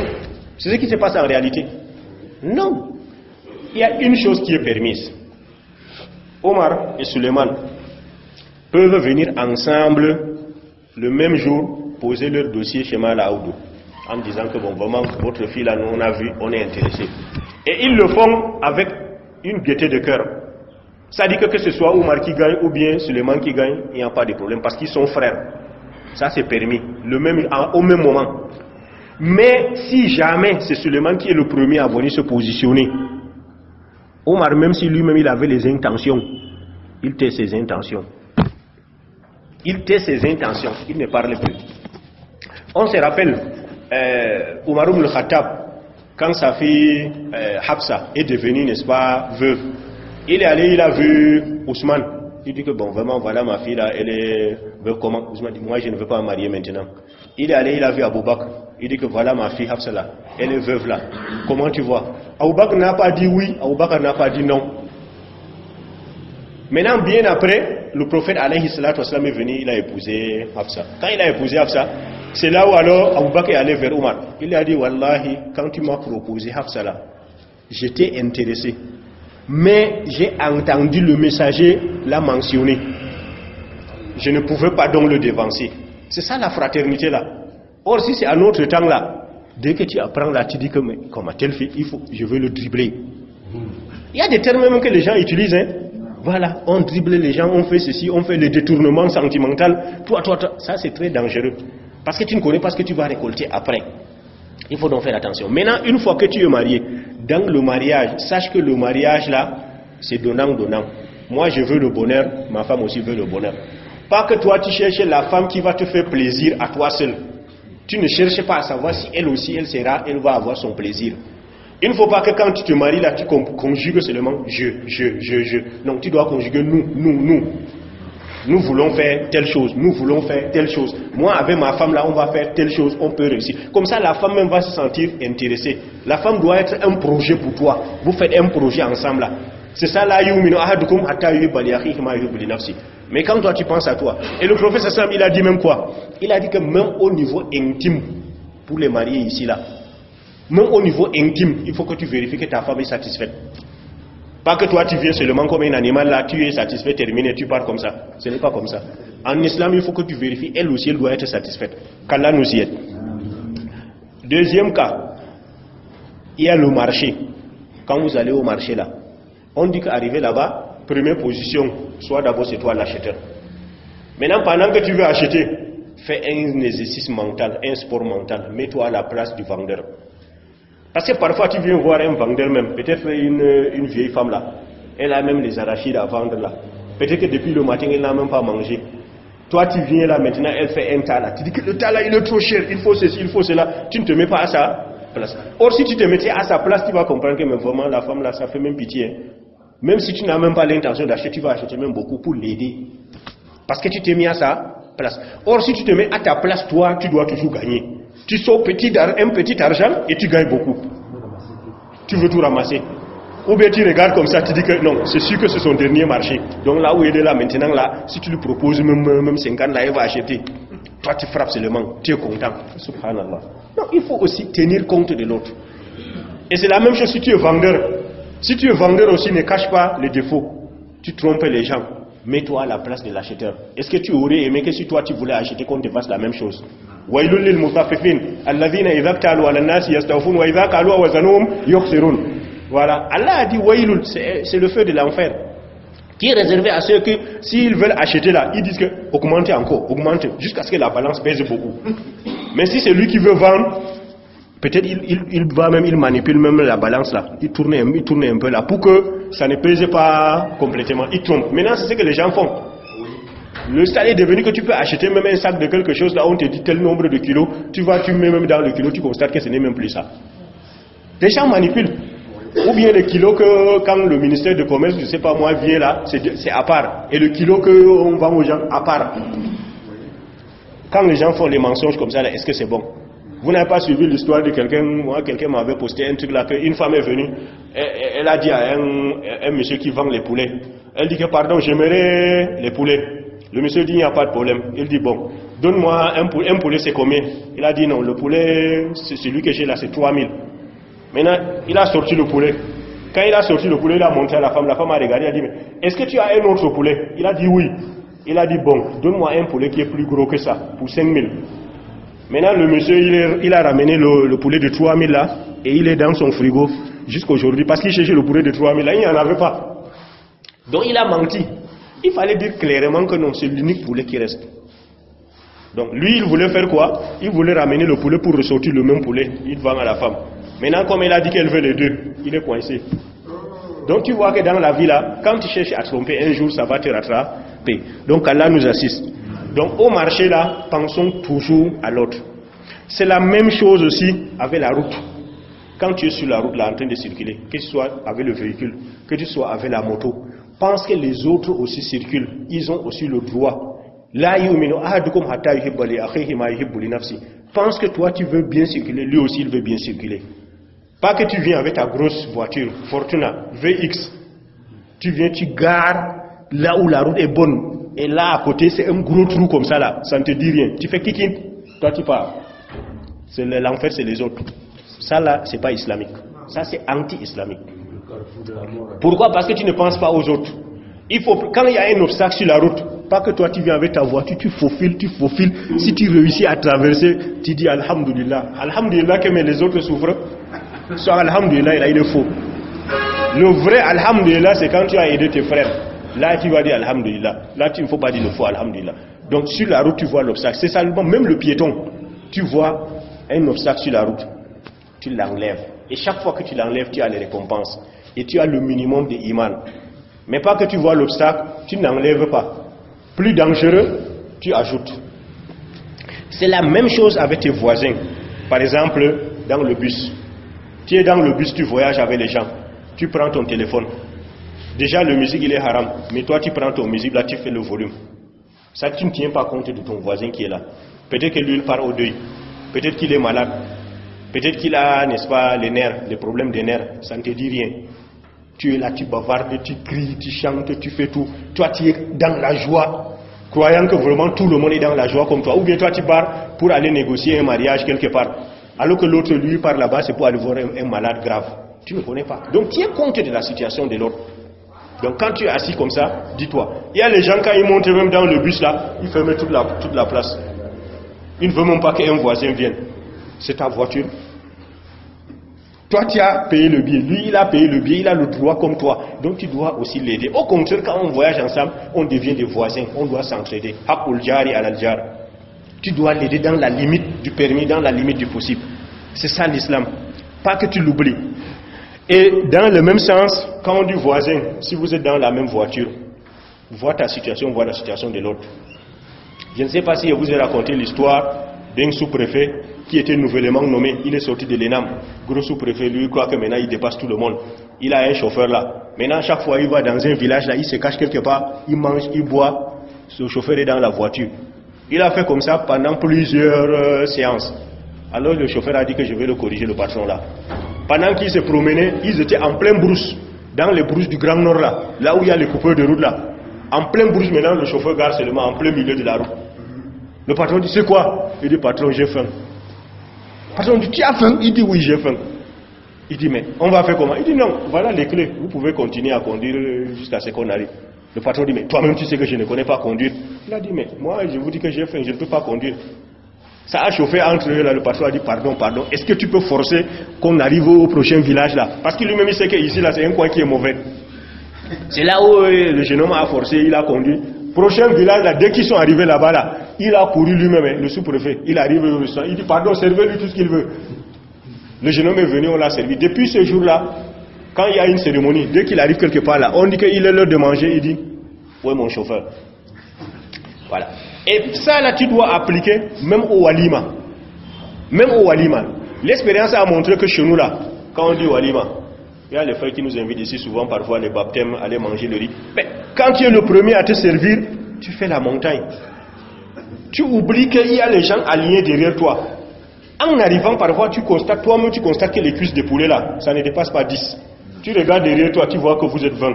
C'est ce qui se passe en réalité. Non. Il y a une chose qui est permise. Omar et Suleiman peuvent venir ensemble le même jour poser leur dossier chez Mala Aoudou en disant que bon, vraiment, votre fille là, nous on a vu, on est intéressé. Et ils le font avec une gaieté de cœur. Ça dit que ce soit Omar qui gagne ou bien Suleiman qui gagne, il n'y a pas de problème parce qu'ils sont frères. Ça c'est permis, au même moment. Mais si jamais c'est Suleiman qui est le premier à venir se positionner, Omar, même si lui-même il avait les intentions, il tait ses intentions. Il tait ses intentions, il ne parle plus. On se rappelle, Omar ibn al-Khattab, quand sa fille Hafsa est devenue, n'est-ce pas, veuve, il est allé, il a vu Ousmane. Il dit que bon, vraiment, voilà ma fille là, elle est veuve comment? Ousmane dit, moi je ne veux pas me marier maintenant. Il est allé, il a vu Abou Bakr. Il dit que voilà ma fille Hafsa là, elle est veuve là. Comment tu vois? Abou Bakr n'a pas dit oui, Abou Bakr n'a pas dit non. Maintenant, bien après, le prophète alayhi salatu wasalam est venu, il a épousé Hafsa. Quand il a épousé Hafsa, c'est là où alors Abou Bakr est allé vers Omar. Il a dit, wallahi, quand tu m'as proposé Hafsa là, j'étais intéressé. Mais j'ai entendu le messager la mentionner. Je ne pouvais pas donc le devancer. C'est ça la fraternité là. Or si c'est à notre temps là, dès que tu apprends là, tu dis que mais, comme à telle fille, je veux le dribbler. Il y a des termes même que les gens utilisent. Hein. Voilà, on dribble les gens, on fait ceci, on fait le détournement sentimental. Toi, ça c'est très dangereux. Parce que tu ne connais pas ce que tu vas récolter après. Il faut donc faire attention. Maintenant, une fois que tu es marié, dans le mariage, sache que le mariage là, c'est donnant-donnant. Moi, je veux le bonheur, ma femme aussi veut le bonheur. Pas que toi, tu cherches la femme qui va te faire plaisir à toi seul. Tu ne cherches pas à savoir si elle aussi, elle va avoir son plaisir. Il ne faut pas que quand tu te maries là, tu conjugues seulement je. Non, tu dois conjuguer nous. Nous voulons faire telle chose, nous voulons faire telle chose. Moi, avec ma femme là, on va faire telle chose, on peut réussir. Comme ça, la femme même va se sentir intéressée. La femme doit être un projet pour toi. Vous faites un projet ensemble là. C'est ça là, mais quand toi tu penses à toi, et le prophète Sam, il a dit même quoi? Il a dit que même au niveau intime, pour les mariés ici là, même au niveau intime, il faut que tu vérifies que ta femme est satisfaite. Pas que toi tu viens seulement comme un animal là, tu es satisfait, terminé, tu pars comme ça. Ce n'est pas comme ça. En islam, il faut que tu vérifies, elle aussi, elle doit être satisfaite. Qu'Allah nous y aide. Deuxième cas, il y a le marché. Quand vous allez au marché là, on dit qu'arriver là-bas, première position, soit d'abord c'est toi l'acheteur. Maintenant, pendant que tu veux acheter, fais un exercice mental, un sport mental, mets-toi à la place du vendeur. Parce que parfois tu viens voir un vendeur même, peut-être une vieille femme là, elle a même les arachides à vendre là. Peut-être que depuis le matin elle n'a même pas mangé. Toi tu viens là maintenant, elle fait un tas là. Tu dis que le tas là il est trop cher, il faut ceci, il faut cela. Tu ne te mets pas à sa place. Or si tu te mettais à sa place, tu vas comprendre que mais vraiment la femme là, ça fait même pitié. Hein. Même si tu n'as même pas l'intention d'acheter, tu vas acheter même beaucoup pour l'aider. Parce que tu t'es mis à sa place. Or si tu te mets à ta place, toi tu dois toujours gagner. Tu sors un petit argent et tu gagnes beaucoup. Tu veux tout ramasser. Ou bien tu regardes comme ça, tu dis que non, c'est sûr que c'est son dernier marché. Donc là où il est là maintenant, là, si tu lui proposes même 50, là, il va acheter. Toi tu frappes seulement, tu es content. Subhanallah. Non, il faut aussi tenir compte de l'autre. Et c'est la même chose si tu es vendeur. Si tu es vendeur aussi, ne cache pas les défauts. Tu trompes les gens. Mets-toi à la place de l'acheteur. Est-ce que tu aurais aimé que si toi tu voulais acheter qu'on te fasse la même chose? Wailul lil mutaffifin alladhina idha iktalu ala an-nasi yastawfun wa idha qalu wa zanuhum yukhsirun. Voilà, Allah a dit wailul, c'est le feu de l'enfer. qui est réservé à ceux que, s'ils veulent acheter là, ils disent que augmentez encore, augmentez, jusqu'à ce que la balance pèse beaucoup. Mais si c'est lui qui veut vendre, peut-être il manipule même la balance là, il tourne un peu là, pour que ça ne pèse pas complètement, il trompe. Maintenant, c'est ce que les gens font. Le stade est devenu que tu peux acheter même un sac de quelque chose, là on te dit tel nombre de kilos, tu mets même dans le kilo, tu constates que ce n'est même plus ça. Les gens manipulent. Ou bien le kilo que quand le ministère de commerce, je ne sais pas moi, vient là, c'est à part. Et le kilo qu'on vend aux gens, à part. Quand les gens font les mensonges comme ça, est-ce que c'est bon? Vous n'avez pas suivi l'histoire de quelqu'un, moi quelqu'un m'avait posté un truc là, qu'une femme est venue, elle a dit à un monsieur qui vend les poulets, elle dit que pardon, j'aimerais les poulets. Le monsieur dit il n'y a pas de problème. Il dit bon, donne-moi un poulet c'est combien? Il a dit non, le poulet, c'est celui que j'ai là, c'est 3000. Maintenant, il a sorti le poulet. Quand il a sorti le poulet, il a montré à la femme a regardé, elle a dit mais est-ce que tu as un autre poulet? Il a dit oui. Il a dit bon, donne-moi un poulet qui est plus gros que ça, pour 5000. Maintenant, le monsieur, il a ramené le poulet de 3000 là, et il est dans son frigo jusqu'aujourd'hui, parce qu'il cherchait le poulet de 3000 là, il n'y en avait pas. Donc il a menti. Il fallait dire clairement que non, c'est l'unique poulet qui reste. Donc lui, il voulait faire quoi? Il voulait ramener le poulet pour ressortir le même poulet. Il vend à la femme. Maintenant, comme elle a dit qu'elle veut les deux, il est coincé. Donc tu vois que dans la vie là, quand tu cherches à tromper un jour, ça va te rattraper. Donc Allah nous assiste. Donc au marché là, pensons toujours à l'autre. C'est la même chose aussi avec la route. Quand tu es sur la route là en train de circuler, que tu sois avec le véhicule, que tu sois avec la moto, pense que les autres aussi circulent. Ils ont aussi le droit. Pense que toi tu veux bien circuler, lui aussi il veut bien circuler. Pas que tu viens avec ta grosse voiture, Fortuna, VX. Tu viens, tu gares là où la route est bonne. Et là à côté c'est un gros trou comme ça là, ça ne te dit rien. Tu fais kikin, toi tu pars. L'enfer c'est les autres. Ça là c'est pas islamique. Ça c'est anti-islamique. Pourquoi? Parce que tu ne penses pas aux autres. Quand il y a un obstacle sur la route, pas que toi tu viens avec ta voiture, tu faufiles. Si tu réussis à traverser, tu dis Alhamdulillah. Alhamdulillah que mais les autres souffrent. Soit Alhamdulillah, il est faux. Le vrai Alhamdulillah, c'est quand tu as aidé tes frères. Là, tu vas dire Alhamdulillah. Là, il ne faut pas dire le faux Alhamdulillah. Donc, sur la route, tu vois l'obstacle. C'est seulement, même le piéton, tu vois un obstacle sur la route. Tu l'enlèves. Et chaque fois que tu l'enlèves, tu as les récompenses. Et tu as le minimum de iman. Mais pas que tu vois l'obstacle, tu n'enlèves pas. Plus dangereux, tu ajoutes. C'est la même chose avec tes voisins. Par exemple, dans le bus. Tu es dans le bus, tu voyages avec les gens. Tu prends ton téléphone. Déjà, le musique, il est haram. Mais toi, tu prends ton musique, là, tu fais le volume. Ça, tu ne tiens pas compte de ton voisin qui est là. Peut-être que lui, il part au deuil. Peut-être qu'il est malade. Peut-être qu'il a, n'est-ce pas, les nerfs, les problèmes des nerfs. Ça ne te dit rien. Tu es là, tu bavardes, tu cries, tu chantes, tu fais tout. Toi, tu es dans la joie, croyant que vraiment tout le monde est dans la joie comme toi. Ou bien toi, tu pars pour aller négocier un mariage quelque part. Alors que l'autre, lui, part là-bas, c'est pour aller voir un malade grave. Tu ne connais pas. Donc, tiens compte de la situation de l'autre. Donc, quand tu es assis comme ça, dis-toi. Il y a les gens, quand ils montent même dans le bus là, ils ferment toute la place. Ils ne veulent même pas qu'un voisin vienne. C'est ta voiture. Toi, tu as payé le billet. Lui, il a payé le billet. Il a le droit comme toi. Donc, tu dois aussi l'aider. Au contraire, quand on voyage ensemble, on devient des voisins. On doit s'entraider. Hakul jari al jar. Tu dois l'aider dans la limite du permis, dans la limite du possible. C'est ça l'islam. Pas que tu l'oublies. Et dans le même sens, quand on dit voisin, si vous êtes dans la même voiture, vois ta situation, vois la situation de l'autre. Je ne sais pas si je vous ai raconté l'histoire d'un sous-préfet qui était nouvellement nommé. Il est sorti de l'ENAM. Gros sous-préfet, lui, croit que maintenant il dépasse tout le monde. Il a un chauffeur là. Maintenant, chaque fois il va dans un village là, il se cache quelque part, il mange, il boit. Ce chauffeur est dans la voiture. Il a fait comme ça pendant plusieurs séances. Alors le chauffeur a dit que je vais le corriger, le patron là. Pendant qu'ils se promenaient, ils étaient en pleine brousse. Dans les brousses du Grand Nord là. Là où il y a les coupeurs de route là. En pleine brousse maintenant, le chauffeur gare seulement en plein milieu de la route. Le patron dit, c'est quoi? Il dit, patron, j'ai faim. Le patron dit, tu as faim? Il dit, oui, j'ai faim. Il dit, mais on va faire comment? Il dit, non, voilà les clés. Vous pouvez continuer à conduire jusqu'à ce qu'on arrive. Le patron dit, mais toi-même tu sais que je ne connais pas conduire. Il a dit, mais moi je vous dis que j'ai faim, je ne peux pas conduire. Ça a chauffé entre eux là, le patron a dit, pardon, est-ce que tu peux forcer qu'on arrive au prochain village là? Parce que lui-même il sait que ici là c'est un coin qui est mauvais. C'est là où le jeune homme a forcé, il a conduit. Prochain village, là, dès qu'ils sont arrivés là-bas, là, il a couru lui-même, le sous-préfet. Il arrive au restaurant, il dit pardon, servez-lui tout ce qu'il veut. Le jeune homme est venu, on l'a servi. Depuis ce jour-là, quand il y a une cérémonie, dès qu'il arrive quelque part là, on dit qu'il est l'heure de manger, il dit où est mon chauffeur? Voilà. Et ça là, tu dois appliquer même au walima. Même au walima. L'expérience a montré que chez nous là, quand on dit walima, il y a les frères qui nous invitent ici souvent, parfois les baptêmes, aller manger le riz. Mais quand tu es le premier à te servir, tu fais la montagne. Tu oublies qu'il y a les gens alignés derrière toi. En arrivant, parfois, tu constates, toi-même, tu constates que les cuisses de poulet là, ça ne dépasse pas 10. Tu regardes derrière toi, tu vois que vous êtes 20.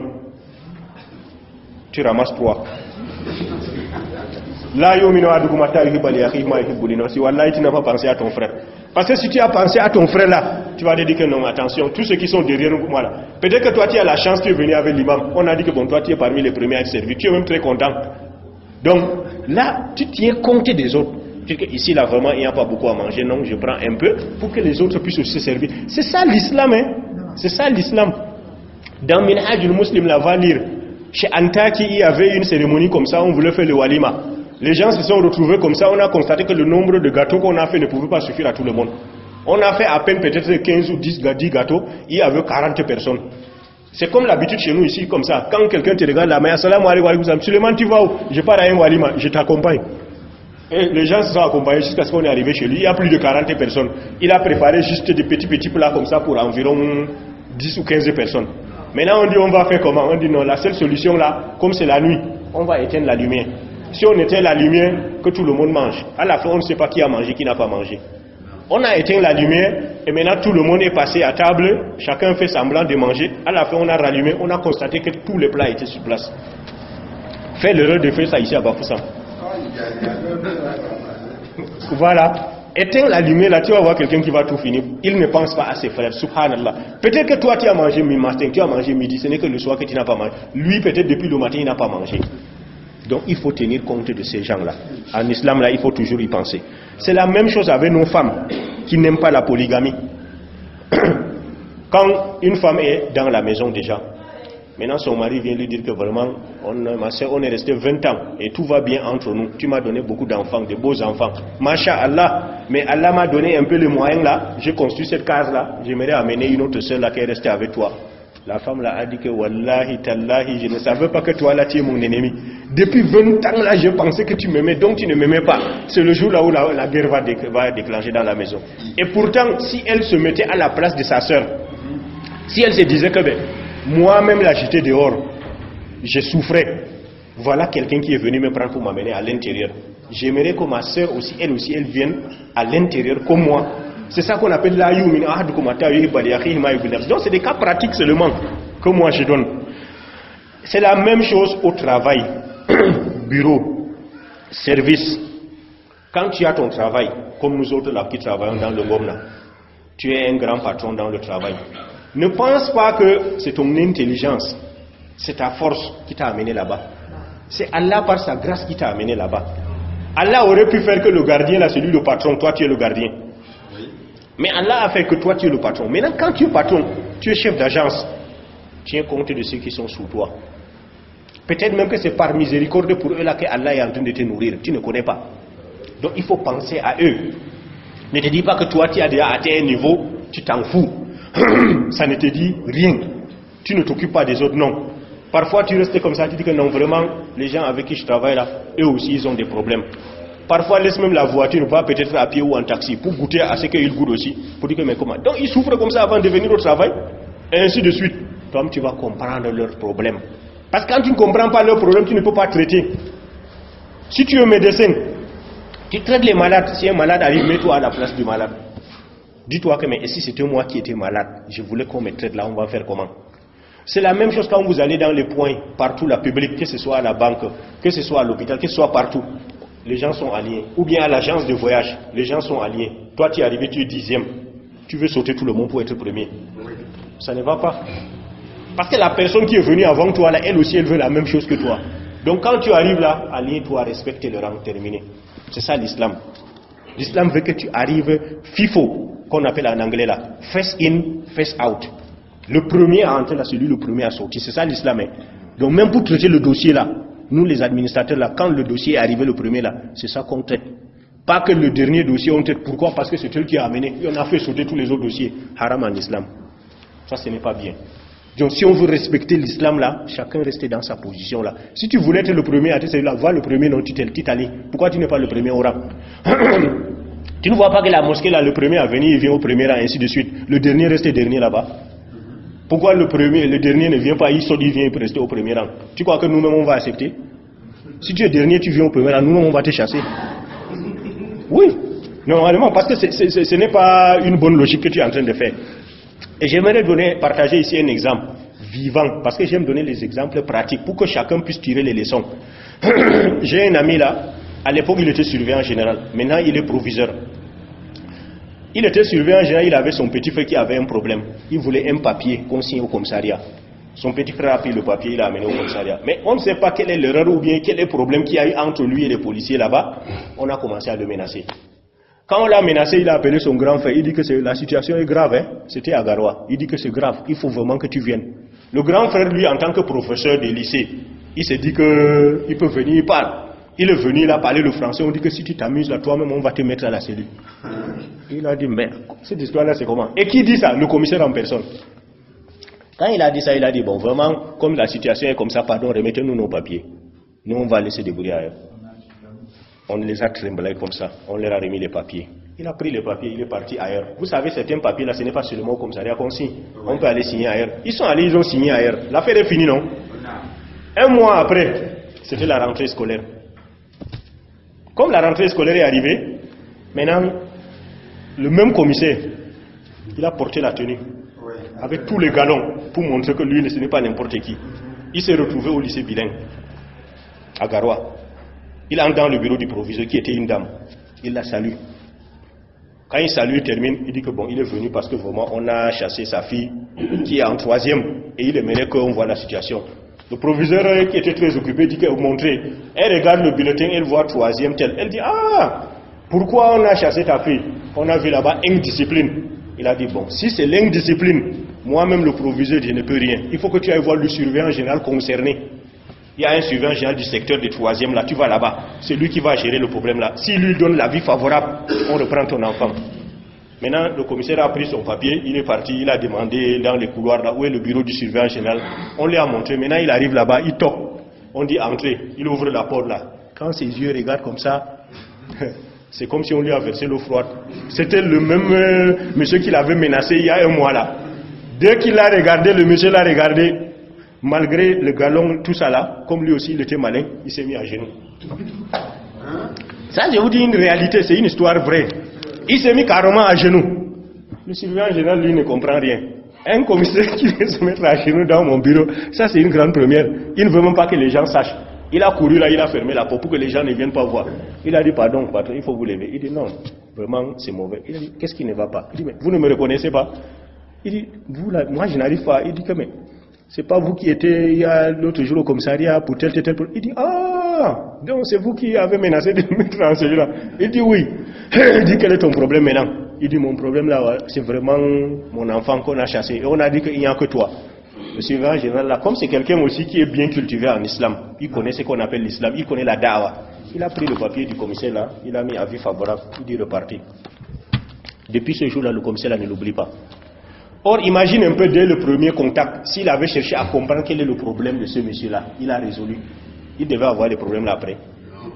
Tu ramasses 3. Là, si wallahi, tu n'as pas pensé à ton frère. Parce que si tu as pensé à ton frère là, tu vas te dire que non, attention, tous ceux qui sont derrière moi là. Peut-être que toi tu as la chance, tu es venu avec l'imam. On a dit que bon, toi tu es parmi les premiers à être servi. Tu es même très content. Donc là, tu tiens compte des autres. Tu dis que ici là vraiment il n'y a pas beaucoup à manger. Non, je prends un peu pour que les autres puissent aussi se servir. C'est ça l'islam, hein. C'est ça l'islam. Dans Minhajul Muslim, là, va lire. Chez Antaki, il y avait une cérémonie comme ça, on voulait faire le walima. Les gens se sont retrouvés comme ça, on a constaté que le nombre de gâteaux qu'on a fait ne pouvait pas suffire à tout le monde. On a fait à peine peut-être 15 ou 10 gâteaux, il y avait 40 personnes. C'est comme l'habitude chez nous ici, comme ça. Quand quelqu'un te regarde la main, assalamu alaikum, Suleiman, tu vas où? Je pars à un walima, je t'accompagne. Et les gens se sont accompagnés jusqu'à ce qu'on est arrivé chez lui. Il y a plus de 40 personnes. Il a préparé juste des petits plats comme ça pour environ 10 ou 15 personnes. Maintenant on dit on va faire comment? On dit non, la seule solution là, comme c'est la nuit, on va éteindre la lumière. Si on éteint la lumière, que tout le monde mange. À la fin, on ne sait pas qui a mangé, qui n'a pas mangé. On a éteint la lumière et maintenant tout le monde est passé à table. Chacun fait semblant de manger. À la fin, on a rallumé, on a constaté que tous les plats étaient sur place. Fais l'erreur de faire ça ici à Bafoussam. Voilà. Éteins la lumière là, tu vas voir quelqu'un qui va tout finir. Il ne pense pas à ses frères. Subhanallah. Peut-être que toi tu as mangé mi-matin, tu as mangé midi. Ce n'est que le soir que tu n'as pas mangé. Lui, peut-être depuis le matin, il n'a pas mangé. Donc il faut tenir compte de ces gens-là. En islam, là, il faut toujours y penser. C'est la même chose avec nos femmes qui n'aiment pas la polygamie. Quand une femme est dans la maison déjà, maintenant son mari vient lui dire que vraiment, ma soeur, on est resté 20 ans et tout va bien entre nous. Tu m'as donné beaucoup d'enfants, de beaux enfants. Masha'Allah, mais Allah m'a donné un peu les moyens là. J'ai construit cette case-là. J'aimerais amener une autre soeur là qui est restée avec toi. La femme là a dit que wallahi tallahi, je ne savais pas que toi là tu es mon ennemi. Depuis 20 ans là, je pensais que tu m'aimais, donc tu ne m'aimais pas. C'est le jour là où la guerre va déclencher dans la maison. Et pourtant, si elle se mettait à la place de sa sœur, si elle se disait que ben, moi-même là j'étais dehors, je souffrais. Voilà quelqu'un qui est venu me prendre pour m'amener à l'intérieur. J'aimerais que ma sœur aussi, elle vienne à l'intérieur comme moi. C'est ça qu'on appelle la yumin. Donc c'est des cas pratiques seulement que moi je donne. C'est la même chose au travail, bureau, service. Quand tu as ton travail, comme nous autres là qui travaillons dans le Gomna, tu es un grand patron dans le travail. Ne pense pas que c'est ton intelligence, c'est ta force qui t'a amené là-bas. C'est Allah par sa grâce qui t'a amené là-bas. Allah aurait pu faire que le gardien là, c'est lui le patron, toi tu es le gardien. Mais Allah a fait que toi tu es le patron. Maintenant quand tu es patron, tu es chef d'agence, tiens compte de ceux qui sont sous toi. Peut-être même que c'est par miséricorde pour eux là que Allah est en train de te nourrir. Tu ne connais pas. Donc il faut penser à eux. Ne te dis pas que toi tu as déjà atteint un niveau, tu t'en fous. Ça ne te dit rien. Tu ne t'occupes pas des autres, non. Parfois tu restes comme ça, tu dis que non, vraiment, les gens avec qui je travaille là, eux aussi ils ont des problèmes. Parfois laisse même la voiture, va peut-être à pied ou en taxi, pour goûter à ce qu'ils goûtent aussi, pour dire que mais comment. Donc ils souffrent comme ça avant de venir au travail, et ainsi de suite. Toi tu vas comprendre leurs problèmes. Parce que quand tu ne comprends pas leurs problèmes, tu ne peux pas traiter. Si tu es médecin, tu traites les malades. Si un malade arrive, mets-toi à la place du malade. Dis-toi que mais si c'était moi qui étais malade, je voulais qu'on me traite là, on va faire comment? C'est la même chose quand vous allez dans les points, partout, la publique, que ce soit à la banque, que ce soit à l'hôpital, que ce soit partout. Les gens sont alliés. Ou bien à l'agence de voyage, les gens sont alliés. Toi, tu es arrivé, tu es 10e. Tu veux sauter tout le monde pour être premier. Ça ne va pas. Parce que la personne qui est venue avant toi, là, elle aussi, elle veut la même chose que toi. Donc quand tu arrives là, allié-toi, respecte le rang, terminé. C'est ça l'islam. L'islam veut que tu arrives FIFO, qu'on appelle en anglais là, face in, face out. Le premier à entrer là, c'est lui le premier à sortir. C'est ça l'islam. Hein. Donc même pour traiter le dossier là, nous les administrateurs là, quand le dossier est arrivé le premier là, c'est ça qu'on traite. Pas que le dernier dossier on traite. Pourquoi? Parce que c'est eux qui a amené. Et on a fait sauter tous les autres dossiers. Haram en islam. Ça, ce n'est pas bien. Donc si on veut respecter l'islam là, chacun restait dans sa position là. Si tu voulais être le premier à être là, vois le premier non, tu t'allais. Pourquoi tu n'es pas le premier au rang? Tu ne vois pas que la mosquée là, le premier à venir, il vient au premier rang, ainsi de suite. Le dernier reste dernier là-bas. Pourquoi le dernier ne vient pas, il sort, il vient pour rester au premier rang? Tu crois que nous-mêmes on va accepter? Si tu es dernier, tu viens au premier rang, nous-mêmes on va te chasser. Oui, normalement, parce que ce n'est pas une bonne logique que tu es en train de faire. Et j'aimerais partager ici un exemple vivant, parce que j'aime donner les exemples pratiques pour que chacun puisse tirer les leçons. J'ai un ami là, à l'époque il était surveillant général, maintenant il est proviseur. Il était surveillant général, il avait son petit frère qui avait un problème. Il voulait un papier qu'on signe au commissariat. Son petit frère a pris le papier, il l'a amené au commissariat. Mais on ne sait pas quelle est l'erreur ou bien quel est le problème qu'il y a eu entre lui et les policiers là-bas. On a commencé à le menacer. Quand on l'a menacé, il a appelé son grand frère. Il dit que la situation est grave. Hein? C'était à Garoua. Il dit que c'est grave. Il faut vraiment que tu viennes. Le grand frère, lui, en tant que professeur de lycée, il s'est dit qu'il peut venir, il parle. Il est venu, il a parlé le français. On dit que si tu t'amuses là, toi-même, on va te mettre à la cellule. Il a dit, mais cette histoire-là, c'est comment? Et qui dit ça? Le commissaire en personne. Quand il a dit ça, il a dit, bon, vraiment, comme la situation est comme ça, pardon, remettez-nous nos papiers. Nous, on va laisser débrouiller ailleurs. On les a tremblés comme ça. On leur a remis les papiers. Il a pris les papiers, il est parti ailleurs. Vous savez, certains papiers là, ce n'est pas seulement au commissariat qu'on signe. On peut aller signer ailleurs. Ils sont allés, ils ont signé ailleurs. L'affaire est finie, non? Un mois après, c'était la rentrée scolaire. Comme la rentrée scolaire est arrivée, maintenant, le même commissaire, il a porté la tenue. Avec tous les galons, pour montrer que lui, ce n'est pas n'importe qui. Il s'est retrouvé au lycée bilingue, à Garoua. Il entre dans le bureau du proviseur qui était une dame. Il la salue. Quand il salue, il termine, il dit que bon, il est venu parce que vraiment on a chassé sa fille qui est en 3e et il aimerait qu'on voit la situation. Le proviseur qui était très occupé dit qu'elle montrait. Elle regarde le bulletin, elle voit 3e tel. Elle dit, ah, pourquoi on a chassé ta fille? On a vu là-bas indiscipline. Il a dit, bon, si c'est l'indiscipline, moi-même le proviseur, je ne peux rien. Il faut que tu ailles voir le surveillant général concerné. Il y a un surveillant général du secteur de 3e là, tu vas là-bas. C'est lui qui va gérer le problème là. S'il lui donne l'avis favorable, on reprend ton enfant. Maintenant, le commissaire a pris son papier, il est parti, il a demandé dans les couloirs là où est le bureau du surveillant général. On lui a montré, maintenant il arrive là-bas, il toque. On dit entrez, il ouvre la porte là. Quand ses yeux regardent comme ça, c'est comme si on lui a versé l'eau froide. C'était le même monsieur qui l'avait menacé il y a un mois là. Dès qu'il l'a regardé, le monsieur l'a regardé. Malgré le galon, tout ça là, comme lui aussi il était malin, il s'est mis à genoux. Ça, je vous dis une réalité, c'est une histoire vraie. Il s'est mis carrément à genoux. Le surveillant général, lui, ne comprend rien. Un commissaire qui vient se mettre à genoux dans mon bureau, ça c'est une grande première. Il ne veut même pas que les gens sachent. Il a couru là, il a fermé la porte pour que les gens ne viennent pas voir. Il a dit, pardon, patron, il faut vous lever. Il dit, non, vraiment, c'est mauvais. Il a dit, qu'est-ce qui ne va pas? Il dit, mais vous ne me reconnaissez pas? Il dit, vous là, moi je n'arrive pas. Il dit, que mais... c'est pas vous qui étiez il y a l'autre jour au commissariat pour tel. Il dit, ah, donc c'est vous qui avez menacé de me mettre en celui-là. Il dit, oui. Il dit, quel est ton problème maintenant? Il dit, mon problème là, c'est vraiment mon enfant qu'on a chassé. Et on a dit qu'il n'y a que toi. Le surveillant général là, comme c'est quelqu'un aussi qui est bien cultivé en islam, il connaît ce qu'on appelle l'islam, il connaît la da'wa. Il a pris le papier du commissaire là, il a mis avis favorable, il dit repartir. Depuis ce jour-là, le commissaire là ne l'oublie pas. Or, imagine un peu dès le premier contact, s'il avait cherché à comprendre quel est le problème de ce monsieur-là, il a résolu. Il devait avoir des problèmes là après.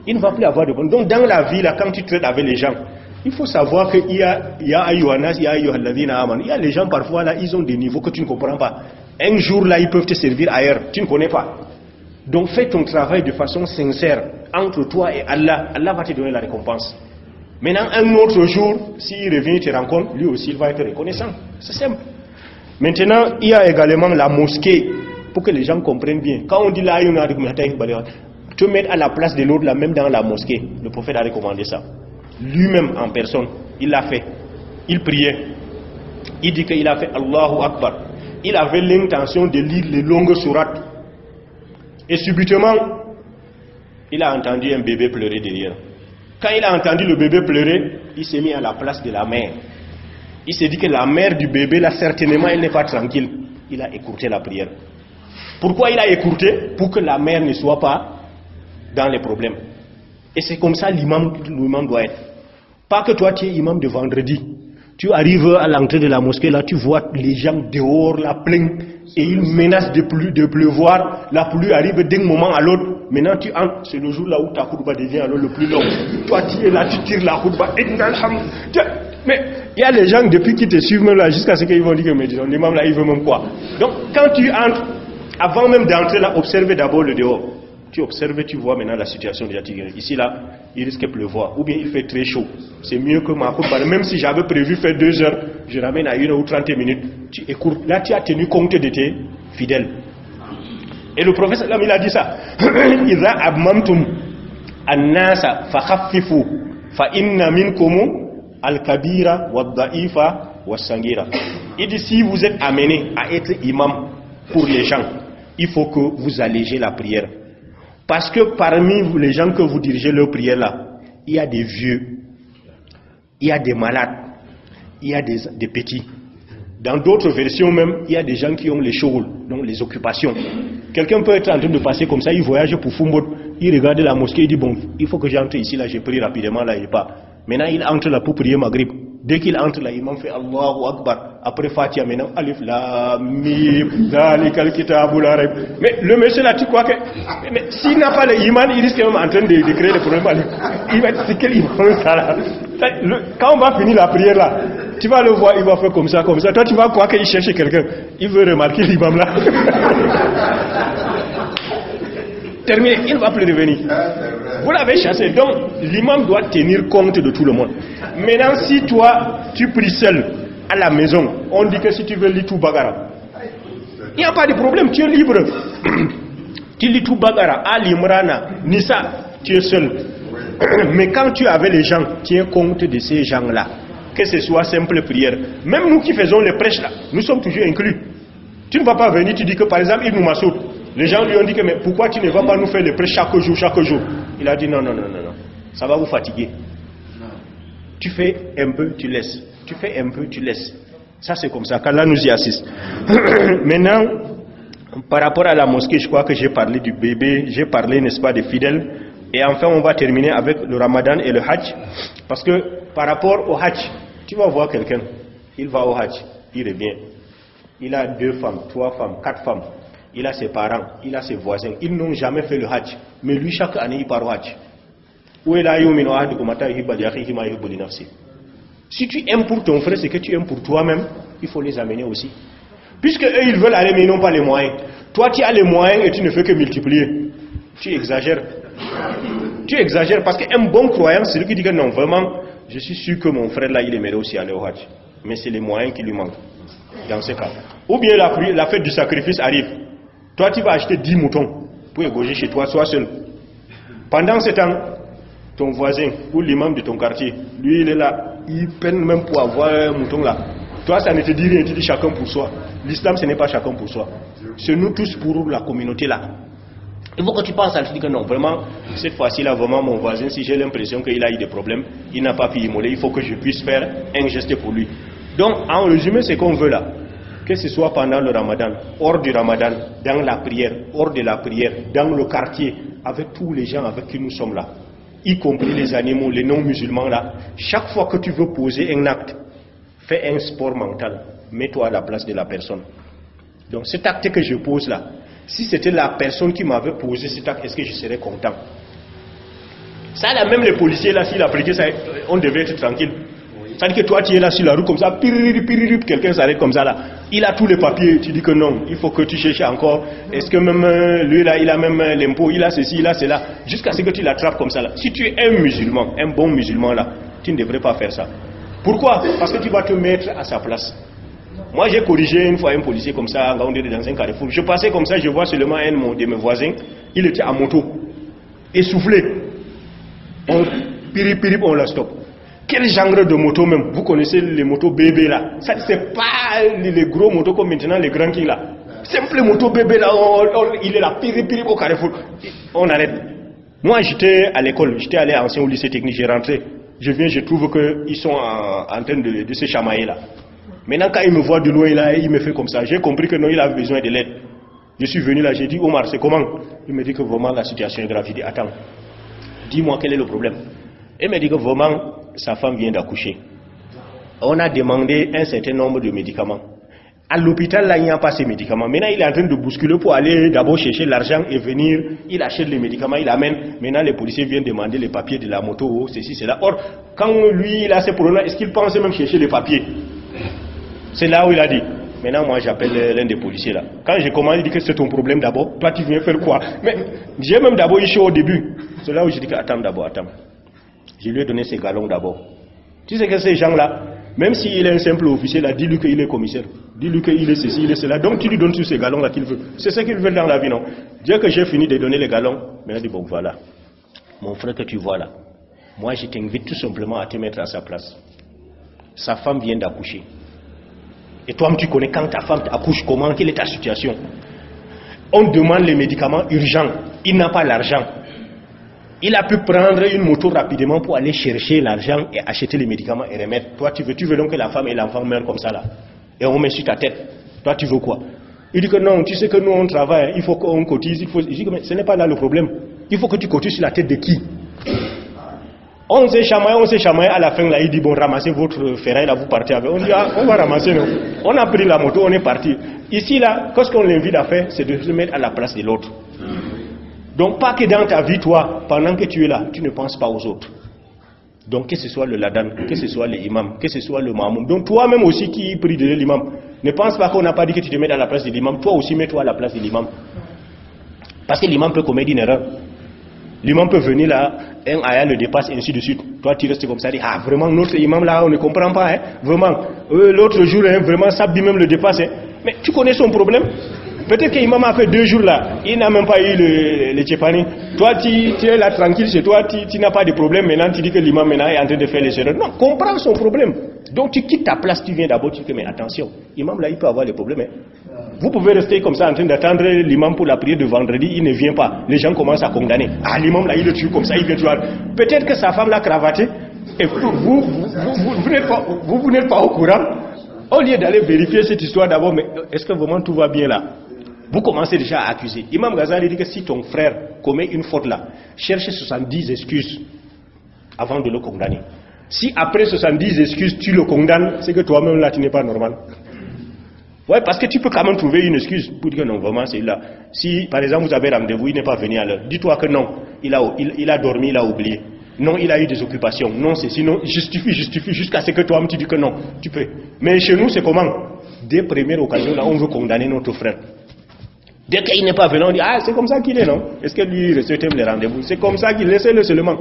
Il ne va plus avoir de problème. Donc, dans la vie, là, quand tu traites avec les gens, il faut savoir qu'il y a Ayyuhannas, il y a Ayyuhalladhina Amanu. Il y a les gens, parfois, là, ils ont des niveaux que tu ne comprends pas. Un jour, là, ils peuvent te servir ailleurs. Tu ne connais pas. Donc, fais ton travail de façon sincère. Entre toi et Allah, Allah va te donner la récompense. Maintenant, un autre jour, s'il revient, il te rencontre, lui aussi, il va être reconnaissant. C'est simple. Maintenant, il y a également la mosquée, pour que les gens comprennent bien. Quand on dit là, te mettre à la place de l'autre, là, même dans la mosquée, le prophète a recommandé ça. Lui-même, en personne, il l'a fait. Il priait. Il dit qu'il a fait Allahu Akbar. Il avait l'intention de lire les longues sourates. Et subitement, il a entendu un bébé pleurer derrière. Quand il a entendu le bébé pleurer, il s'est mis à la place de la mère. Il s'est dit que la mère du bébé, là, certainement, elle n'est pas tranquille. il a écourté la prière. Pourquoi il a écourté? Pour que la mère ne soit pas dans les problèmes. Et c'est comme ça l'imam doit être. Pas que toi tu es imam de vendredi. Tu arrives à l'entrée de la mosquée, là tu vois les gens dehors, la plein, et ils menacent de pleuvoir. La pluie arrive d'un moment à l'autre. Maintenant tu entres, c'est le jour là où ta khutba devient alors le plus long. Toi tu es là, tu tires la khutba. Mais il y a des gens depuis qui te suivent même là jusqu'à ce qu'ils vont dire que mais disons, l'imam là il veut même quoi. Donc quand tu entres, avant même d'entrer là, observez d'abord le dehors. Tu observes, tu vois maintenant la situation déjà tirée. Ici là, il risque de pleuvoir ou bien il fait très chaud. C'est mieux que ma khutba. Même si j'avais prévu faire 2 heures, je ramène à 1 ou 30 minutes. Tu écoutes. Là tu as tenu compte de tes fidèles. Et le prophète il a dit ça. Iza abmamtum an-nasa fakhaffifu fa inna minkum al-kabira wad-da'ifa was-sangira. Il dit si vous êtes amené à être imam pour les gens, il faut que vous allégez la prière. Parce que parmi vous, les gens que vous dirigez leur prière là, il y a des vieux, il y a des malades, il y a des petits. Dans d'autres versions même, il y a des gens qui ont les shawls, donc les occupations. Quelqu'un peut être en train de passer comme ça, il voyage pour Fumbot, il regarde la mosquée, il dit bon, il faut que j'entre ici, là j'ai pris rapidement, là il part. Maintenant il entre là pour prier Maghrib. Dès qu'il entre là, l'imam fait Allahu Akbar. Après Fatiha, maintenant, Alif Lam Mim, Zalikal Kitabul la Rayb. Mais le monsieur là, tu crois que. Mais s'il n'a pas l'imam, il risque même en train de créer des problèmes. Il va dire c'est quel imam ça là. Quand on va finir la prière là, tu vas le voir, il va faire comme ça, comme ça. Toi, tu vas croire qu'il cherche quelqu'un. Il veut remarquer l'imam là. Terminé, il ne va plus revenir. Vous l'avez chassé. Donc, l'imam doit tenir compte de tout le monde. Maintenant, si toi, tu pries seul à la maison, on dit que si tu veux lire tout Bagara, il n'y a pas de problème, tu es libre. Tu lis tout Bagara, Ali Imrana, Nisa, tu es seul. Mais quand tu es avec les gens, tiens compte de ces gens-là. Que ce soit simple prière. Même nous qui faisons les prêches là, nous sommes toujours inclus. Tu ne vas pas venir, tu dis que par exemple, Ibn Massoud, les gens lui ont dit que mais pourquoi tu ne vas pas nous faire les prêches chaque jour, chaque jour? Il a dit non, ça va vous fatiguer. Tu fais un peu, tu laisses. Tu fais un peu, tu laisses. Ça c'est comme ça, qu'Allah nous y assiste. Maintenant, par rapport à la mosquée, je crois que j'ai parlé du bébé, j'ai parlé, n'est-ce pas, des fidèles. Et enfin, on va terminer avec le Ramadan et le Hajj. Parce que par rapport au Hajj, tu vas voir quelqu'un, il va au Hajj, il revient. Il a 2 femmes, 3 femmes, 4 femmes. Il a ses parents, il a ses voisins. Ils n'ont jamais fait le Hajj. Mais lui, chaque année, il part au Hajj. Si tu aimes pour ton frère, c'est que tu aimes pour toi-même, il faut les amener aussi. Puisque eux, ils veulent aller, mais ils n'ont pas les moyens. Toi, tu as les moyens et tu ne fais que multiplier. Tu exagères. Tu exagères parce qu'un bon croyant, c'est lui qui dit que non, vraiment, je suis sûr que mon frère là, il aimerait aussi aller au Hajj. Mais c'est les moyens qui lui manquent. Dans ce cas. Ou bien la fête du sacrifice arrive. Toi, tu vas acheter 10 moutons pour égorger chez toi, sois seul. Pendant ce temps, ton voisin ou l'imam de ton quartier, lui, il est là, il peine même pour avoir un mouton là. Toi, ça ne te dit rien, tu dis chacun pour soi. L'islam, ce n'est pas chacun pour soi. C'est nous tous pour la communauté là. Il faut que tu penses à te dire que non, vraiment, cette fois-ci là, vraiment, mon voisin, si j'ai l'impression qu'il a eu des problèmes, il n'a pas pu immoler, il faut que je puisse faire un geste pour lui. Donc, en résumé, c'est qu'on veut là. Que ce soit pendant le Ramadan, hors du Ramadan, dans la prière, hors de la prière, dans le quartier, avec tous les gens avec qui nous sommes là, y compris les animaux, les non-musulmans là, chaque fois que tu veux poser un acte, fais un sport mental, mets-toi à la place de la personne. Donc cet acte que je pose là, si c'était la personne qui m'avait posé cet acte, est-ce que je serais content? Ça là, même les policiers là, s'ils appliquaient ça, on devait être tranquille. C'est-à-dire que toi tu es là sur la rue comme ça, quelqu'un s'arrête comme ça là, il a tous les papiers, tu dis que non, il faut que tu cherches encore, est-ce que même lui là, il a même l'impôt, il a ceci, il a cela, jusqu'à ce que tu l'attrapes comme ça là. Si tu es un musulman, un bon musulman là, tu ne devrais pas faire ça. Pourquoi? Parce que tu vas te mettre à sa place. Moi j'ai corrigé une fois un policier comme ça, dans un carrefour, je passais comme ça, je vois seulement un de mes voisins, il était à moto, essoufflé, on on la stoppe. Quel genre de moto même? Vous connaissez les motos bébés là? Ça c'est pas les gros motos comme maintenant les grands qui là. Simple moto bébé là, il est là, piri au carrefour. On arrête. Moi j'étais à l'école, j'étais allé ancien au lycée technique, j'ai rentré. Je viens, je trouve qu'ils sont en train de se chamailler là. Maintenant, quand il me voit de loin, là, il me fait comme ça. J'ai compris que non, il a besoin de l'aide. Je suis venu là, j'ai dit, Omar, c'est comment? Il me dit que vraiment la situation est grave. Je dis, attends, dis-moi quel est le problème. Il me dit que vraiment, sa femme vient d'accoucher. On a demandé un certain nombre de médicaments. À l'hôpital, là, il n'y a pas ces médicaments. Maintenant, il est en train de bousculer pour aller d'abord chercher l'argent et venir. Il achète les médicaments, il amène. Maintenant, les policiers viennent demander les papiers de la moto, ceci, cela. Or, quand lui, il a ces problèmes, est-ce qu'il pense même chercher les papiers? C'est là où il a dit. Maintenant, moi, j'appelle l'un des policiers là. Quand j'ai commencé, il dit que c'est ton problème d'abord. Toi, tu viens faire quoi? Mais j'ai même d'abord eu chaud au début. C'est là où je dis que attends d'abord, attends. Je lui ai donné ses galons d'abord. Tu sais que ces gens-là, même s'il est un simple officier là, dis-lui qu'il est commissaire. Dis-lui qu'il est ceci, il est cela. Donc tu lui donnes tous ces galons là qu'il veut. C'est ce qu'il veut dans la vie, non? Dès que j'ai fini de donner les galons, mais il dit bon voilà. Mon frère que tu vois là, moi je t'invite tout simplement à te mettre à sa place. Sa femme vient d'accoucher. Et toi tu connais quand ta femme accouche comment, quelle est ta situation? On demande les médicaments urgents. Il n'a pas l'argent. Il a pu prendre une moto rapidement pour aller chercher l'argent et acheter les médicaments et remettre. Toi, tu veux donc que la femme et l'enfant meurent comme ça là. Et on met sur ta tête. Toi, tu veux quoi? Il dit que non, tu sais que nous on travaille, il faut qu'on cotise. Je dis que mais ce n'est pas là le problème. Il faut que tu cotises sur la tête de qui? On s'est chamaillé à la fin là. Il dit bon, ramassez votre ferraille là, vous partez avec. On dit ah, on va ramasser non. On a pris la moto, on est parti. Ici là, qu'est-ce qu'on l'invite à faire? C'est de se mettre à la place de l'autre. Donc pas que dans ta vie, toi, pendant que tu es là, tu ne penses pas aux autres. Donc que ce soit le ladan, que ce soit l'imam, que ce soit le mamoum. Donc toi-même aussi qui prie de l'imam, ne pense pas qu'on n'a pas dit que tu te mets à la place de l'imam. Toi aussi mets-toi à la place de l'imam. Parce que l'imam peut commettre une erreur. L'imam peut venir là, un ayah le dépasse, et ainsi de suite. Toi tu restes comme ça, dis, ah vraiment notre imam là, on ne comprend pas, hein, vraiment. L'autre jour, hein, vraiment, Sabdi même le dépasse. Hein. Mais tu connais son problème? Peut-être que l'imam a fait 2 jours là, il n'a même pas eu le tchépani. Toi, tu es là tranquille chez toi, tu n'as pas de problème. Maintenant, tu dis que l'imam maintenant est en train de faire les erreurs. Non, comprends son problème. Donc, tu quittes ta place, tu viens d'abord, tu dis que, mais attention, l'imam là, il peut avoir des problèmes. Hein. Vous pouvez rester comme ça en train d'attendre l'imam pour la prière de vendredi, il ne vient pas. Les gens commencent à condamner. Ah, l'imam là, il le tue comme ça, il vient tuer. Peut-être que sa femme l'a cravaté et vous n'êtes pas au courant. Au lieu d'aller vérifier cette histoire d'abord, mais est-ce que vraiment tout va bien là? Vous commencez déjà à accuser. Imam Ghazali dit que si ton frère commet une faute là, cherche 70 excuses avant de le condamner. Si après 70 excuses tu le condamnes, c'est que toi-même là tu n'es pas normal. Ouais, parce que tu peux quand même trouver une excuse pour dire que non, vraiment c'est là. Si par exemple vous avez rendez-vous, il n'est pas venu à l'heure, dis-toi que non, il a dormi, il a oublié. Non, il a eu des occupations. Non, c'est sinon, justifie, jusqu'à ce que toi-même tu dis que non, tu peux. Mais chez nous, c'est comment? Dès première occasion, là, on veut condamner notre frère. Dès qu'il n'est pas venu, on dit, ah, c'est comme ça qu'il est, non? Est-ce que lui, il respecte les rendez-vous? C'est comme ça qu'il laisse-le seulement.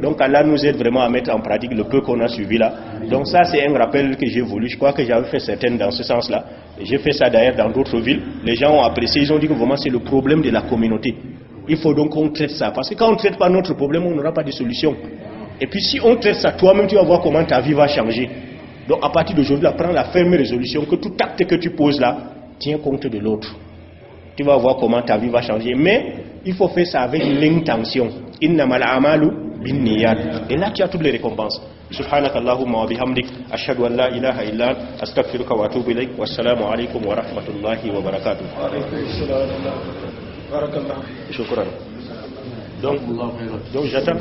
Donc, Allah nous aide vraiment à mettre en pratique le peu qu'on a suivi là. Donc, ça, c'est un rappel que j'ai voulu. Je crois que j'avais fait certaines dans ce sens-là. J'ai fait ça d'ailleurs dans d'autres villes. Les gens ont apprécié, ils ont dit que vraiment, c'est le problème de la communauté. Il faut donc qu'on traite ça. Parce que quand on ne traite pas notre problème, on n'aura pas de solution. Et puis, si on traite ça, toi-même, tu vas voir comment ta vie va changer. Donc, à partir d'aujourd'hui, prends la ferme résolution que tout acte que tu poses là, tiens compte de l'autre. Tu vas voir comment ta vie va changer. Mais il faut faire ça avec l'intention. Innamal a'malu binniyat. Et là, tu as toutes les récompenses. Subhanaka Allahumma wa bihamdik. Ashhadu an la ilaha illa anta astaghfiruka wa atubu ilayk. Wassalamu alaykum wa rahmatullahi wa barakatuh. Shukran. Donc j'attends.